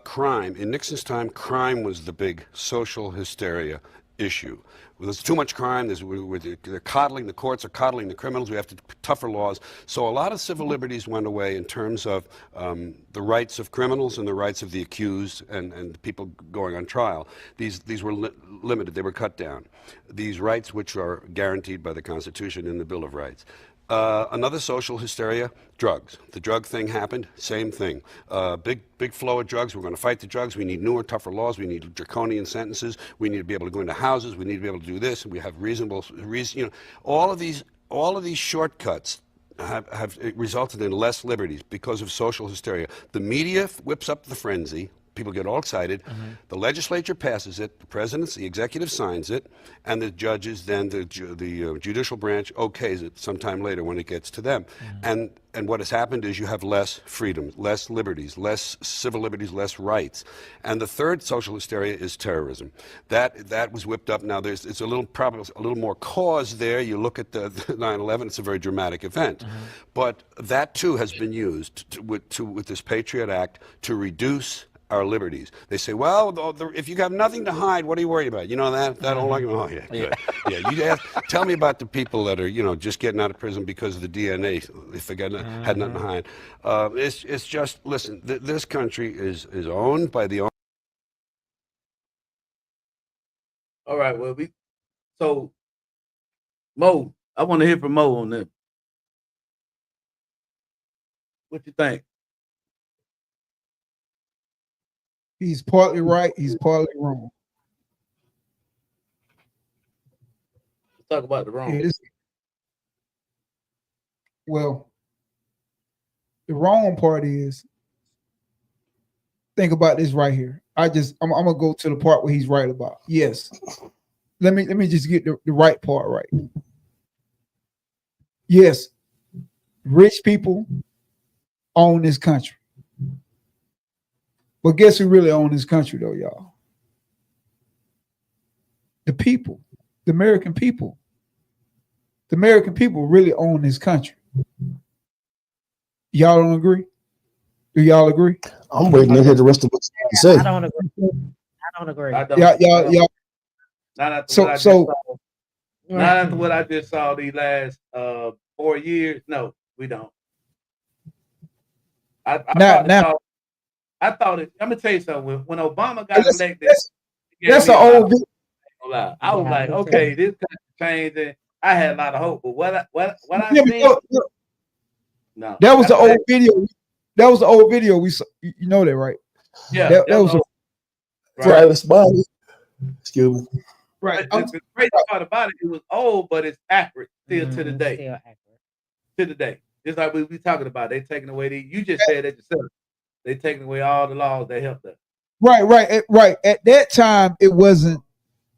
Crime, in Nixon's time, crime was the big social hysteria issue. There's too much crime, they're coddling, the courts are coddling the criminals, we have to tougher laws. So a lot of civil liberties went away in terms of the rights of criminals and the rights of the accused and people going on trial. These were limited, they were cut down. These rights which are guaranteed by the Constitution and the Bill of Rights. Another social hysteria, drugs. The drug thing happened, same thing. Big flow of drugs. We're going to fight the drugs. We need newer, tougher laws. We need draconian sentences. We need to be able to go into houses. We need to be able to do this. And we have reasonable, all of these shortcuts have resulted in less liberties because of social hysteria. The media whips up the frenzy. People get all excited. The legislature passes it, the president, the executive signs it, and the judges, then the judicial branch okays it sometime later when it gets to them. And what has happened is you have less freedom, less liberties, less civil liberties, less rights. And the third social hysteria is terrorism. That was whipped up. Now it's a little more cause there. You look at the 9/11; it's a very dramatic event, but that too has been used with this Patriot Act to reduce our liberties. They say, well, if you have nothing to hide, what are you worried about? You know that whole argument? Oh, yeah, good. Yeah, tell me about the people that are, just getting out of prison because of the DNA, if they had nothing to hide. It's just, listen, this country is owned by the... All right, well, so, Mo, I want to hear from Mo on this. What you think? He's partly right. He's partly wrong. Let's talk about the wrong. Well, the wrong part is, think about this right here. I'm gonna go to the part where he's right about. Yes. Let me just get the right part right. Yes, rich people own this country. But guess who really owns this country, though, y'all? The people, the American people. The American people really own this country. Y'all don't agree? Do y'all agree? I'm waiting to hear the rest of what you say. I don't agree. Y'all. Not after what I just saw these last 4 years. No, we don't. I thought it. I'm gonna tell you something. When Obama got elected, that's an old video. I was like, okay, this country changing. I had a lot of hope, but what I seen, no. That was the old video. That was the old video we saw. You know that, right? Yeah, that was Travis Bobby. Excuse me. Right. The great part about it, it was old, but it's accurate still to the day. Still accurate. To the day. Just like we talking about, they taking away you just said it yourself. They taking away all the laws that helped us. Right. At that time, it wasn't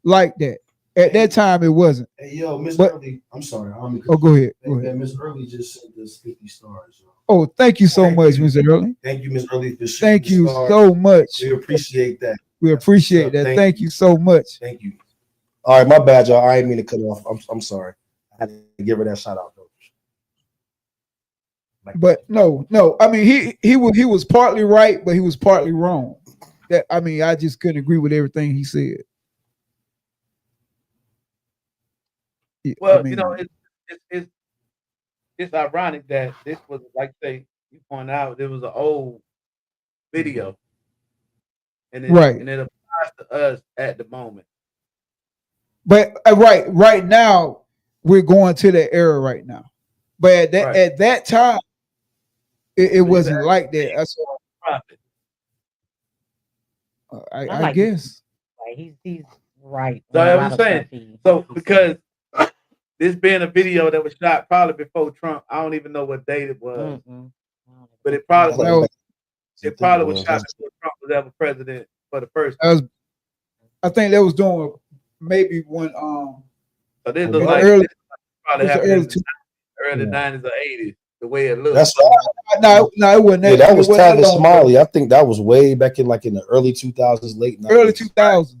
like that. At that time, it wasn't. Hey, yo, Miss Early, I'm sorry. Go ahead. Miss Early just sent us 50 stars. Yo. Oh, thank you so much, Mr. Early. Thank you, Miss Early. Thank you so much. We appreciate that. We appreciate that. Thank you so much. Thank you. All right, my bad, y'all. I didn't mean to cut off. I'm sorry. I had to give her that shout out though. But no. I mean, he was partly right, but he was partly wrong. That I mean, I just couldn't agree with everything he said. Well, I mean, it's ironic that this was, like say you point out, it was an old video, and it applies to us at the moment. But right now we're going to that era right now. But at that time, it wasn't like that. That's I guess. He's right. So I'm saying. So because this being a video that was shot probably before Trump, I don't even know what date it was, but it probably was shot before Trump was ever president for the first time. I think that was doing maybe when so this looks like early, this probably happened in the early 90s or 80s. The way it looks. That's no, it wasn't. Yeah, that was Tavis Smiley. I think that was way back in the early 2000s, late 90s. Early 2000s.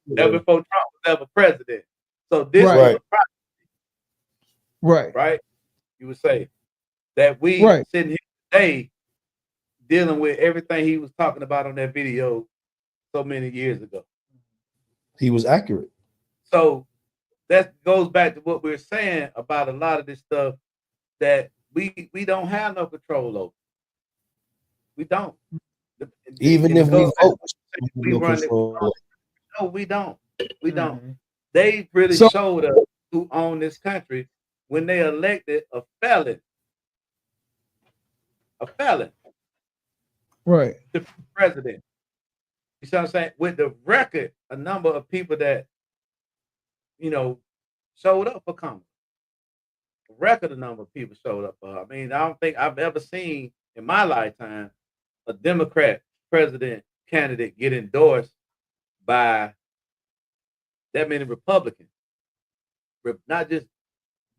That before Trump was ever president. So this was a prophecy. Right. You would say that we sitting here today dealing with everything he was talking about on that video so many years ago. He was accurate. So that goes back to what we were saying about a lot of this stuff that we don't have no control over. We don't. Even if we vote, we run it. No, we don't. We don't. They really showed us who own this country when they elected a felon. A felon. Right. The president. You see what I'm saying? With the record, a number of people that, showed up for Kamala. A record of number of people showed up for her. I mean, I don't think I've ever seen in my lifetime a Democrat president candidate get endorsed by that many Republicans. Not just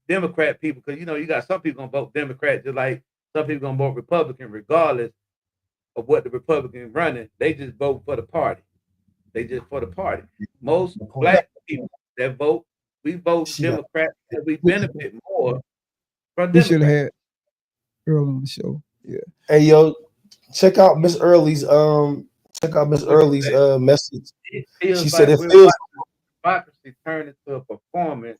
Democrat people, because you got some people gonna vote Democrat, just like some people gonna vote Republican, regardless of what the Republican running. They just vote for the party. They just for the party. Most black people that vote, we vote Democrat because we benefit more from Democrats. We should have had Earl on the show. Yeah. Hey yo, check out Miss Early's message. She said it feels democracy turned into a performance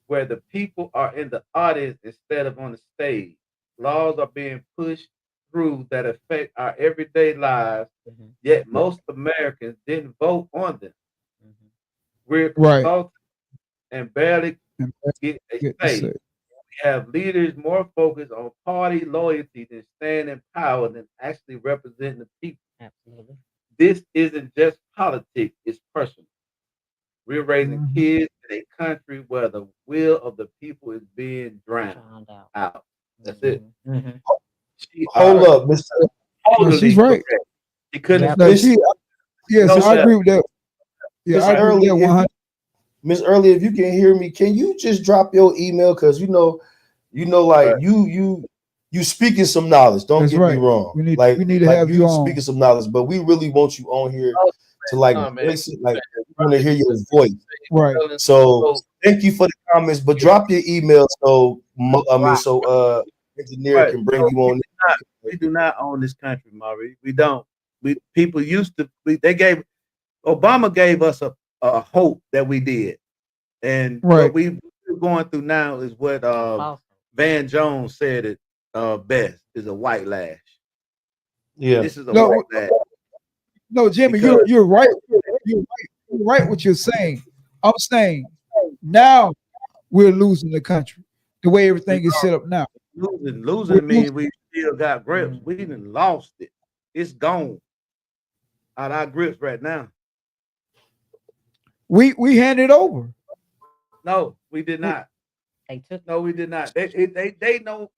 where the people are in the audience instead of on the stage. Laws are being pushed through that affect our everyday lives, yet most Americans didn't vote on them. We're consulted and barely get a say. We have leaders more focused on party loyalty than staying in power than actually representing the people. Absolutely. This isn't just politics, it's personal. We're raising kids in a country where the will of the people is being drowned out. That's it. Hold up, Mr. She's right. She couldn't. Yes, I agree with that. Yeah, I agree with that 100. Miss Early, if you can hear me, can you just drop your email? Because like you speaking some knowledge. Don't get me wrong. We need to have you on speaking some knowledge, but we really want you on here to voice it, we want to hear your voice. Right. So thank you for the comments, but drop your email so engineer can bring you on. We do not own this country, Maury. We don't. People used to. Obama gave us a hope that we did, and what we're going through now is what Van Jones said it best is a white lash. Yeah, this is a white lash. No, Jimmy, you're right. You're right what you're saying. I'm saying now we're losing the country the way everything is set up now. Losing means we still got grips. We didn't lost it. It's gone out our grips right now. We handed over. No, we did not. No, we did not. They know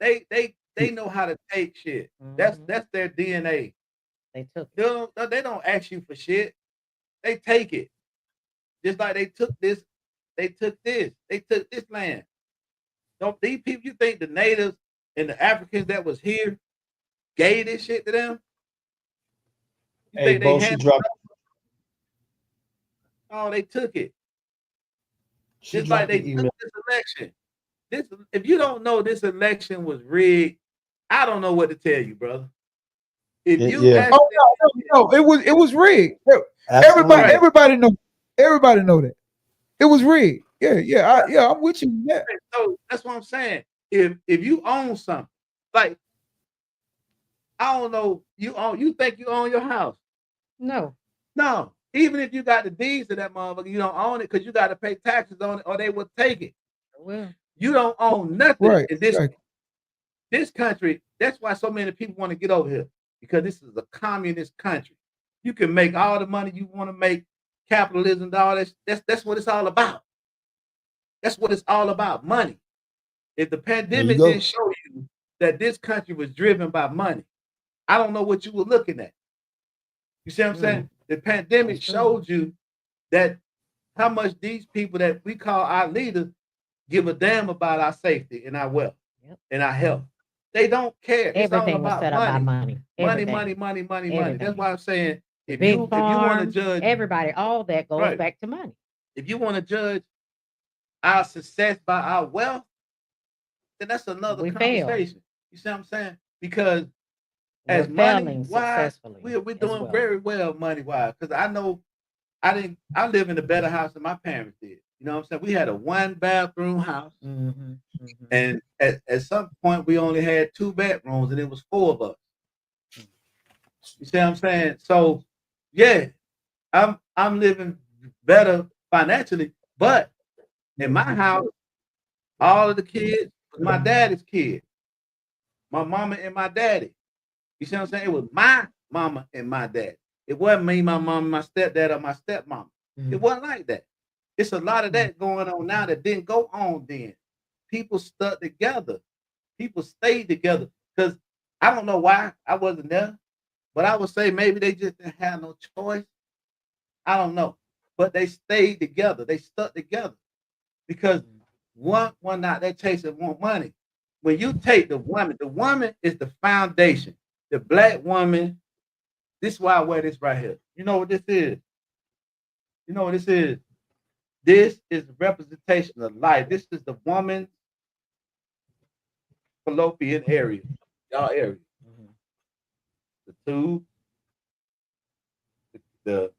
how to take shit. That's their DNA. They took it. They don't ask you for shit. They take it. Just like they took this. They took this. They took this land. Don't these people, you think the natives and the Africans that was here gave this shit to them? You think they handed it? Oh, they took it. She It's like dropped they the took email. this election. This, if you don't know this election was rigged, I don't know what to tell you, brother. If you Yeah. actually, Oh no, it was rigged. Absolutely. Everybody know that. It was rigged. Yeah, I'm with you. Yeah. so that's what I'm saying. If you own something, like I don't know, you think you own your house. No. No, even if you got the deeds to that motherfucker, you don't own it because you got to pay taxes on it, or they will take it. Well, You don't own nothing Right. in this Exactly. this country. That's why so many people want to get over here, because this is a communist country. You can make all the money you want to make, capitalism, and all that. That's what it's all about. That's what it's all about, money. If the pandemic go. didn't show you that this country was driven by money, I don't know what you were looking at. You see what I'm saying? The pandemic That's true. showed you that how much these people that we call our leaders give a damn about our safety and our wealth and our health. They don't care. It's all everything was about set up by money. money. Money, Everything. money. That's Everything. why I'm saying if Big you want to farms, judge everybody, all that goes Right. back to money. if you want to judge our success by our wealth, then that's another We fail. conversation. You see what I'm saying? Because We're as money failing wise, successfully. we're as doing well. very well money wise. Because I know I live in a better house than my parents did. You know what I'm saying? We had a 1-bathroom house, Mhm. and at some point we only had 2 bedrooms, and it was 4 of us. You see what I'm saying? So yeah, I'm living better financially, but in my house, all of the kids was my daddy's kids. My mama and my daddy. You see what I'm saying? It was my mama and my dad. It wasn't me, my mom, my stepdad, or my stepmama. It wasn't like that. It's a lot of that going on now that didn't go on then. People stuck together. People stayed together. Because I don't know why I wasn't there, but I would say maybe they just didn't have no choice. I don't know. But they stayed together. They stuck together. Because one out there chasing more money. When you take the woman is the foundation. The black woman, this is why I wear this right here. You know what this is? You know what this is? This is the representation of life. This is the woman's fallopian area, y'all area. The tube, the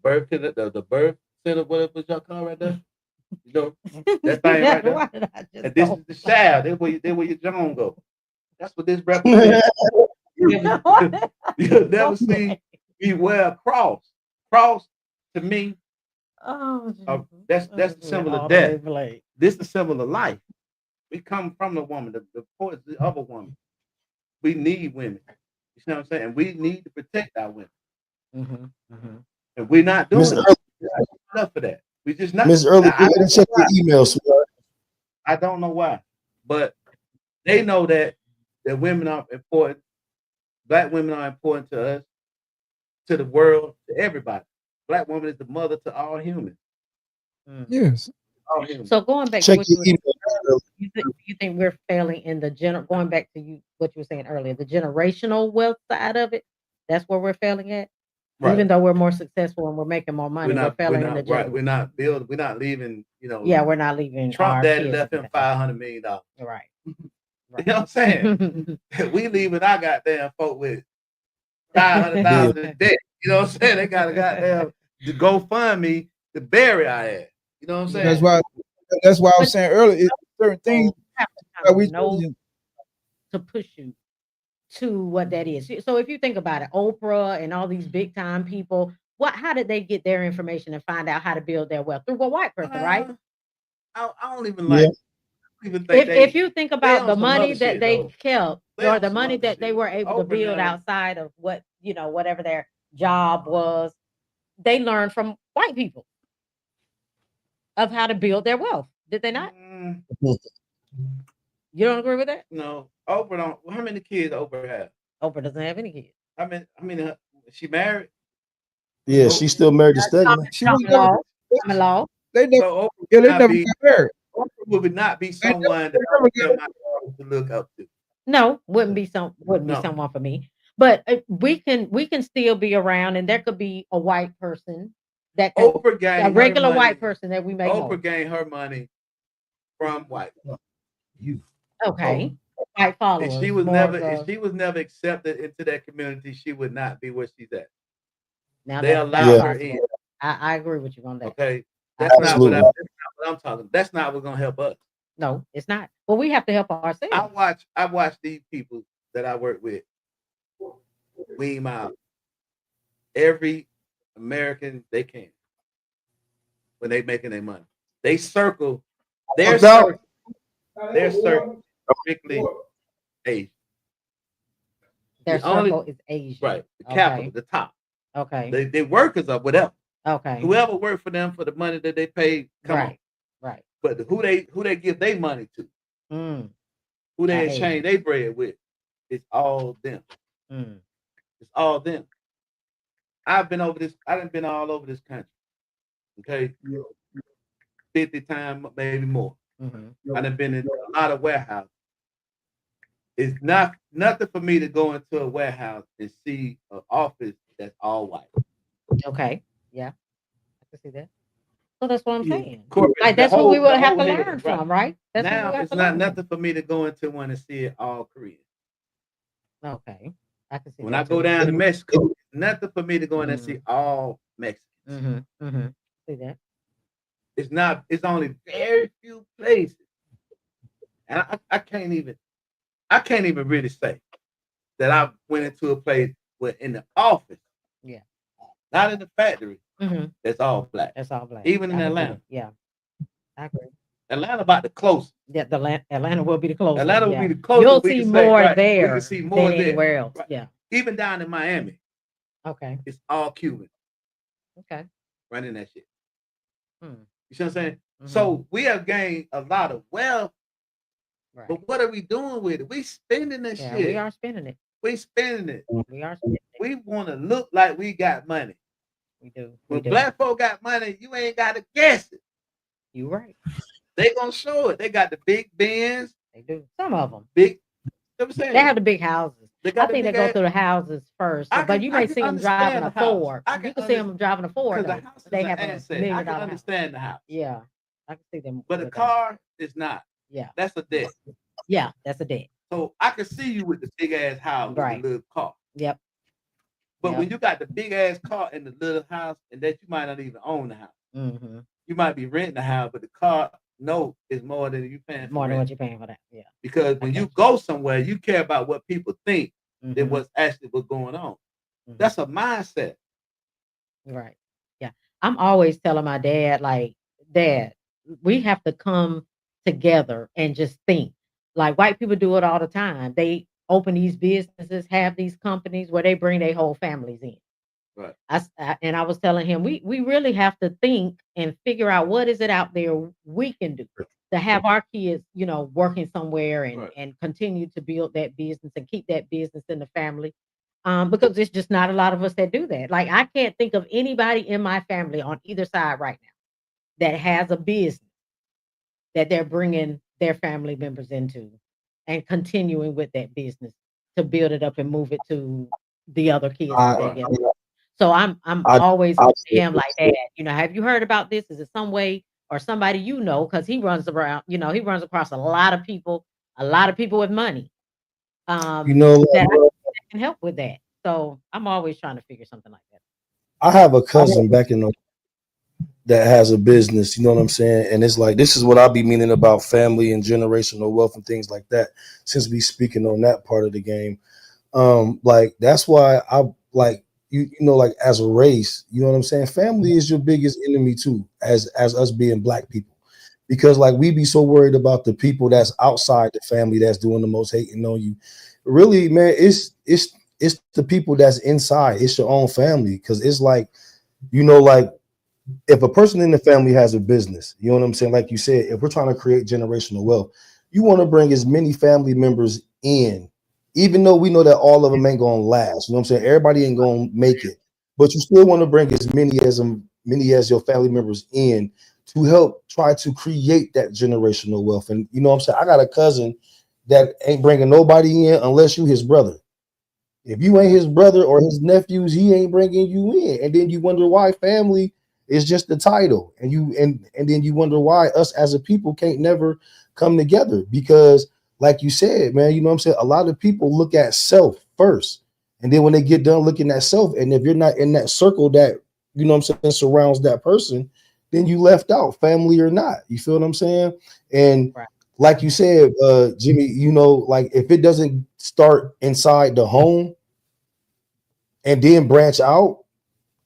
birth center, the birth center, whatever y'all call right there. You know, that thing right there. Why did I just And this go? is the shaft. That's where your John go. That's what this represents. You'll never see me wear a cross. Cross to me, Oh, that's the symbol of death. This is the symbol of life. We come from the woman, the point is the other woman. We need women. You see what I'm saying? We need to protect our women. And we're not doing Miss enough for that. We just not. Miss Early, I go ahead and check your email, sweetheart. I don't know why, but they know that women are important. Black women are important to us, to the world, to everybody. Black woman is the mother to all humans. Yes. All humans. So going back to Check what your you were email. you think we're failing in the going back to what you were saying earlier, the generational wealth side of it? That's where we're failing at. Right. Even though we're more successful and we're making more money, we're failing in the right. We're not building. We're not leaving. You know. Yeah, we're not leaving. Trump our daddy kids left him with $500 million. that. Right. You know what I'm saying? We leaving our goddamn folk with $500,000 in debt. You know what I'm saying? They got a goddamn to GoFundMe to bury our ass. You know what I'm saying? That's why I was saying earlier. It's certain things that we know to push you to what that is. So if you think about it, Oprah and all these big time people, how did they get their information and find out how to build their wealth? Through a white person, right? I don't even like. If you think about the some money other that shit, they though. kept, They or on the some money other that they shit. were able to Oprah build now. outside of what, whatever their job was, they learned from white people of how to build their wealth. Did they not? You don't agree with that? No, Oprah don't. How many kids Oprah have? Oprah doesn't have any kids. I mean, she married. Yeah, she's still married to Stegman. Common law. They never, So they Oprah never got married. Oprah would not be someone that I would tell my daughters to look up to. No, wouldn't be someone for me. But we can still be around, and there could be a white person that Oprah gained a regular her money. white person that we make Oprah more. gained her money from white. You. Okay, white followers. If she was more never, of if she was never accepted into that community, she would not be where she's at. now They that's allowed her possible. in. I agree with you on that. Okay, I that's agree. not what Absolutely. that's not what I'm talking. That's not what's gonna help us. No, it's not. Well, we have to help ourselves. I watch these people that I work with wean out every American they can when they making their money. They circle their circle strictly Asian. Their the only- circle is Asian. Right. The Okay. capital, the top. Okay. They workers or whatever. Okay. Whoever worked for them for the money that they paid, come on. Right. Right. But who they give their money to, Mm. who they Right. exchange their bread with, it's all them. Mm. It's all them. I've been over this. I done been all over this country. Okay, 50 times, maybe more. Mm-hmm. I done been in a lot of warehouses. It's nothing for me to go into a warehouse and see an office that's all white. Okay. Yeah. I can see that. So that's what I'm saying. Corporate, Like the that's what we whole- will the have to whole head, learn right. from, right? That's what we Now have it's to not learn from. nothing for me to go into one and see it all Korean. Okay. I can see When that I go too. down to Mexico, it's nothing for me to go in and see all Mexicans. Mm-hmm. Mm-hmm. See that. It's not. It's only very few places, and I can't even really say that I went into a place where in the office, Yeah. not in the factory, Mm-hmm. that's all black. That's all black. Even in I agree. Atlanta. Yeah. I agree. Atlanta about the closest. Yeah, Atlanta will be the closest. Atlanta will yeah. be the closest. You'll we see can say, more right, there We can see more than there. anywhere else. Right. Yeah. Even down in Miami, Okay. it's all Cuban Okay. running that shit. Hmm. You see what I'm saying? Mhm. So we have gained a lot of wealth, Right. but what are we doing with it? We spending this Yeah, shit. we are spending it. We spending it. We are spending it. We want to look like we got money. We do. When We do. black folk got money, you ain't got to guess it. You right. They gonna show it. They got the big Benz, They do. Some of them. big. You know what I'm saying? They have the big houses. They I got the think they big go ass- through the houses first, I but can- you I may can see them understand driving a the house. Ford. I You can can see them driving a Ford. Because the Though. house is They an have a asset. $1 I million can house. understand the house, Yeah, I can see them. but a with that. car is not. Yeah, That's a debt. yeah, that's a debt. So I can see you with the big ass house Right. with the little car. Yep. But Yep. when you got the big ass car and the little house, and that you might not even own the house. Mm-hmm. You might be renting the house, but the car is more than you paying for More than rent. what you're paying for that. Yeah. Because when got you you. go somewhere, you care about what people think than Mhm, what's actually what's going on. mhm. That's a mindset. Right. Yeah. I'm always telling my dad, like, Dad, we have to come together and just think. Like white people do it all the time. They open these businesses, have these companies where they bring their whole families in. Right. And I was telling him, we really have to think and figure out what is it out there we can do to have our kids, working somewhere and, Right. and continue to build that business and keep that business in the family. Because there's just not a lot of us that do that. Like I can't think of anybody in my family on either side right now that has a business that they're bringing their family members into and continuing with that business to build it up and move it to the other kids. that they get. So I'm always with him like that. Have you heard about this? Is it some way or somebody because he runs around, he runs across a lot of people with money. That can help with that. So I'm always trying to figure something like that. I have a cousin back in the that has a business, you know what I'm saying? And it's like, this is what I'll be meaning about family and generational wealth and things like that, since we speaking on that part of the game. Like, that's why I like, like as a race, you know what I'm saying? Family is your biggest enemy too, as us being black people, because like we be so worried about the people that's outside the family that's doing the most hating on you. Really, man, it's the people that's inside. It's your own family, because it's like, like if a person in the family has a business, you know what I'm saying? Like you said, if we're trying to create generational wealth, you want to bring as many family members in, even though we know that all of them ain't gonna last. You know what I'm saying? Everybody ain't gonna make it, but you still want to bring as many as your family members in to help try to create that generational wealth. And you know what I'm saying? I got a cousin that ain't bringing nobody in unless you his brother. If you ain't his brother or his nephews, he ain't bringing you in. And then you wonder why family It's just the title, and then you wonder why us as a people can't never come together, because like you said, man, you know what I'm saying, a lot of people look at self first, and then when they get done looking at self, and if you're not in that circle that, you know what I'm saying, surrounds that person, then you left out, family or not. You feel what I'm saying? And Right. like you said, Jimmy, you know, like if it doesn't start inside the home and then branch out,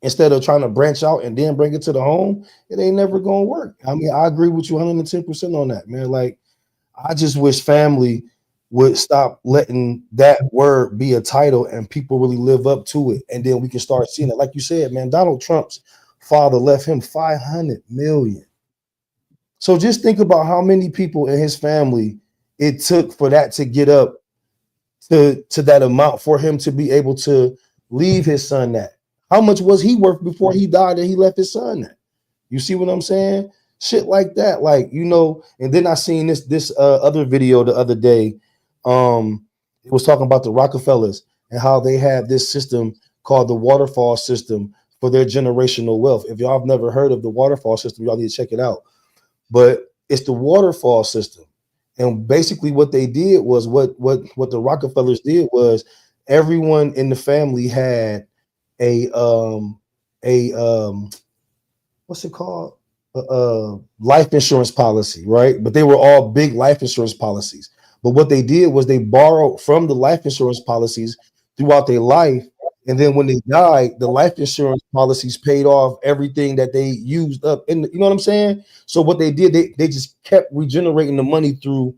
instead of trying to branch out and then bring it to the home, it ain't never gonna work. I mean, I agree with you 110% on that, man. Like, I just wish family would stop letting that word be a title and people really live up to it, and then we can start seeing it. Like you said, man, Donald Trump's father left him 500 million. So just think about how many people in his family it took for that to get up to that amount, for him to be able to leave his son that. How much was he worth before he died and he left his son that? You see what I'm saying? Shit like that, like, you know. And then I seen this other video the other day. It was talking about the Rockefellers and how they have this system called the waterfall system for their generational wealth. If y'all have never heard of the waterfall system, y'all need to check it out. But it's the waterfall system. And basically what they did was what the Rockefellers did was everyone in the family had a what's it called? Life insurance policy, right? But they were all big life insurance policies. But what they did was they borrowed from the life insurance policies throughout their life. And then when they died, the life insurance policies paid off everything that they used up. You know what I'm saying? So what they did, they just kept regenerating the money through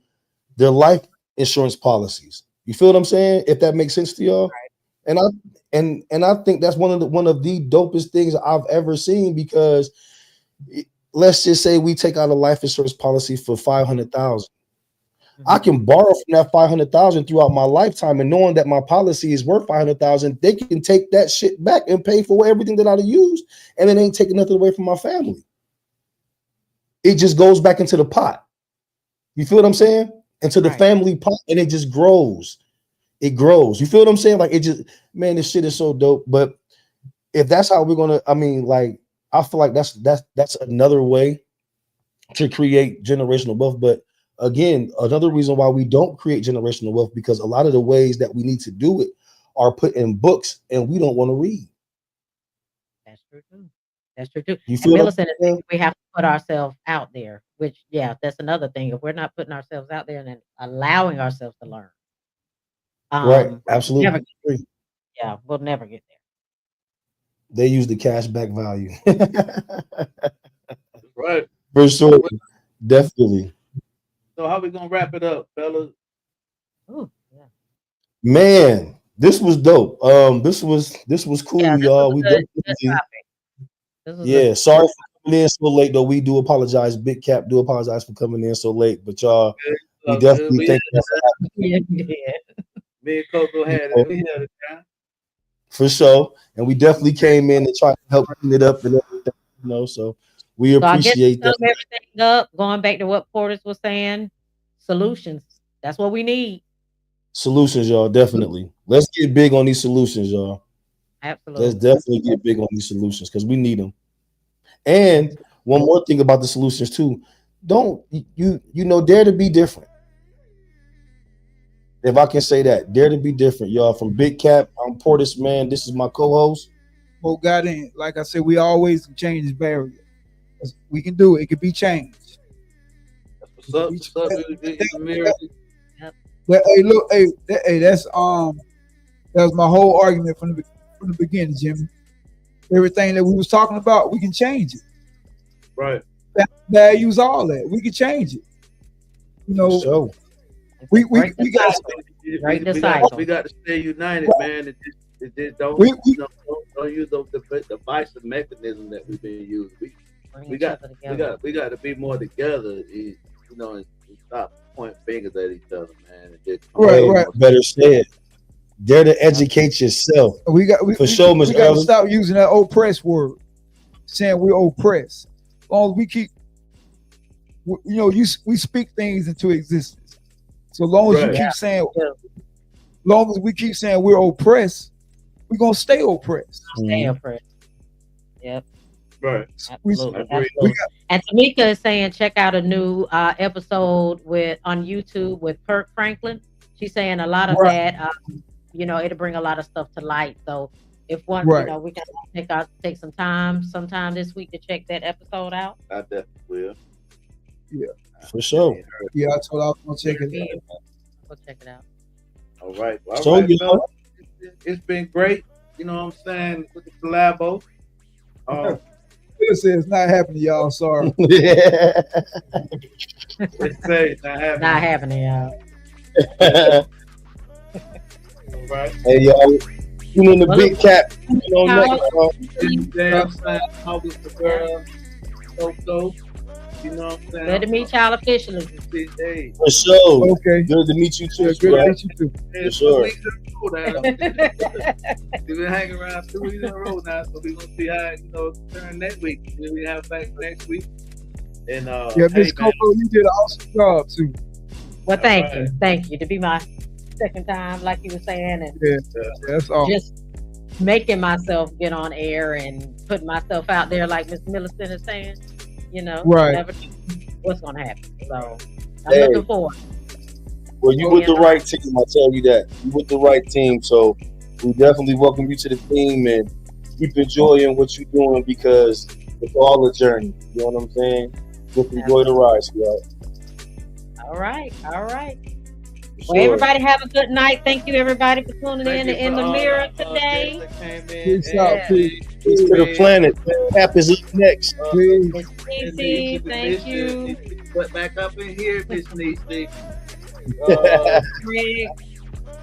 their life insurance policies. You feel what I'm saying? If that makes sense to y'all. And I think that's one of the dopest things I've ever seen, because let's just say we take out a life insurance policy for 500,000. I can borrow from that 500,000 throughout my lifetime, and knowing that my policy is worth 500,000, they can take that shit back and pay for everything that I've used, and it ain't taking nothing away from my family. It just goes back into the pot. You feel what I'm saying? Into the family pot, and it just grows. It grows. You feel what I'm saying? Like, it just, man, this shit is so dope. But if that's how we're gonna, I mean, like, I feel like that's another way to create generational wealth. But again, another reason why we don't create generational wealth, because a lot of the ways that we need to do it are put in books, and we don't want to read. That's true too. That's true too. You And feel what I'm Millicent is saying? saying we have to put ourselves out there, which, yeah, that's another thing. If we're not putting ourselves out there and then allowing ourselves to learn, Right. we'll Absolutely. never, Agree. yeah, we'll never get there. They use the cash back value. Right. For sure. Definitely. So how we gonna wrap it up, fellas? Ooh, yeah. Man, this was dope. This was cool, Yeah, this y'all. was We a good definitely, topic. This was a yeah. Sorry for coming in so late, though. We do apologize. Big Cap do apologize for coming in so late, but y'all, we Good. definitely We thank you yeah, yeah. me and Coco had it. We had it down. for sure. And we definitely came in and tried to help clean it up and everything, you know. So we So I guess to appreciate that. sum everything up, going back to what Portis was saying, solutions. That's what we need. Solutions, y'all. Definitely. Let's get big on these solutions, y'all. Let's Absolutely. definitely get big on these solutions, because we need them. And one more thing about the solutions too. Don't you know, dare to be different. If I can say that, dare to be different, y'all. From Big Cap, I'm Portis, man. This is my co-host. Both got in. Like I said, we always change this barrier. We can do it. It can be changed. What's up? What's up? But hey, look, hey, that's that was my whole argument from the beginning, Jimmy. Everything that we was talking about, we can change it. Right. Values, all that, we can change it. You know, So we Break the got cycle. Break the we cycle. got to stay united, man. It just don't, We- you know, don't use the divisive mechanism that we've been using. Bring We each got other together. we got to be more together. You know, and stop pointing fingers at each other, man. And just, Right. Better said. Dare to educate yourself. we got For sure, Mr. we got to Evans. stop using that oppressed word, saying we're oppressed. As long as we keep, you know, we speak things into existence. So long as you Right. keep saying, long as we keep saying we're oppressed, we're gonna stay oppressed. Stay oppressed. Yep. Right. We, Absolutely, Agreed. absolutely. And Tamika is saying check out a new episode on YouTube with Kirk Franklin. She's saying a lot of Right. that, it'll bring a lot of stuff to light. So if one, Right. we can take some time sometime this week to check that episode out. I definitely will. For sure. Yeah, I told I was gonna check it out. Go check it out. All right. Well, all So, right, you fellas. know- It's been great. You know what I'm saying? With the collabo. It says it's not happening, y'all. Sorry. Yeah. Let's say it's not happening. Not happening, y'all. All right. Hey, y'all. You in the Well, big cap. You know, next, This damn sign always the girl. So. You know what I'm saying? Good to meet y'all officially. Hey. for sure. Okay. Good to meet you too. Yeah, good to bro. meet you too. Hey, sure. We've been hanging around 2 weeks in a row now, so we're gonna see how turn that week. Then we have back next week. And Yeah, hey, Miss man, Coco, you did an awesome job too. Well, thank All right. you. Thank you. To be my second time, like you were saying, and Yeah, that's all. just making myself get on air and putting myself out there, like Miss Millicent is saying, Right. never know what's going to happen. So I'm Hey. looking forward. Well, you with the right team. I tell you that. You with the right team. So we definitely welcome you to the team and keep enjoying what you're doing because it's all a journey. You know what I'm saying? Just enjoy the ride, sweetheart. All right. All right. For Well, sure. everybody have a good night. Thank you, everybody, for tuning thank in you to In for the all Mirror our, today. guests that came in. Peace out, peace. Peace to the planet. Cap is up next. Please. Miss Niecy, thank you. Put back up in here, Miss Niecy. Greg, you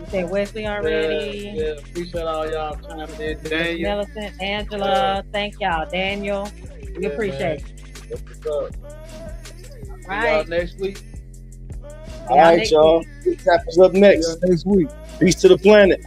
said Wesley already. Yeah, appreciate all y'all chiming in. Miss Daniel. Millicent, Angela, thank y'all. Daniel, we Yeah, appreciate you. That's what's up. All See right. y'all next week. All right, y'all. Cap is up next. Next week. Peace to the planet.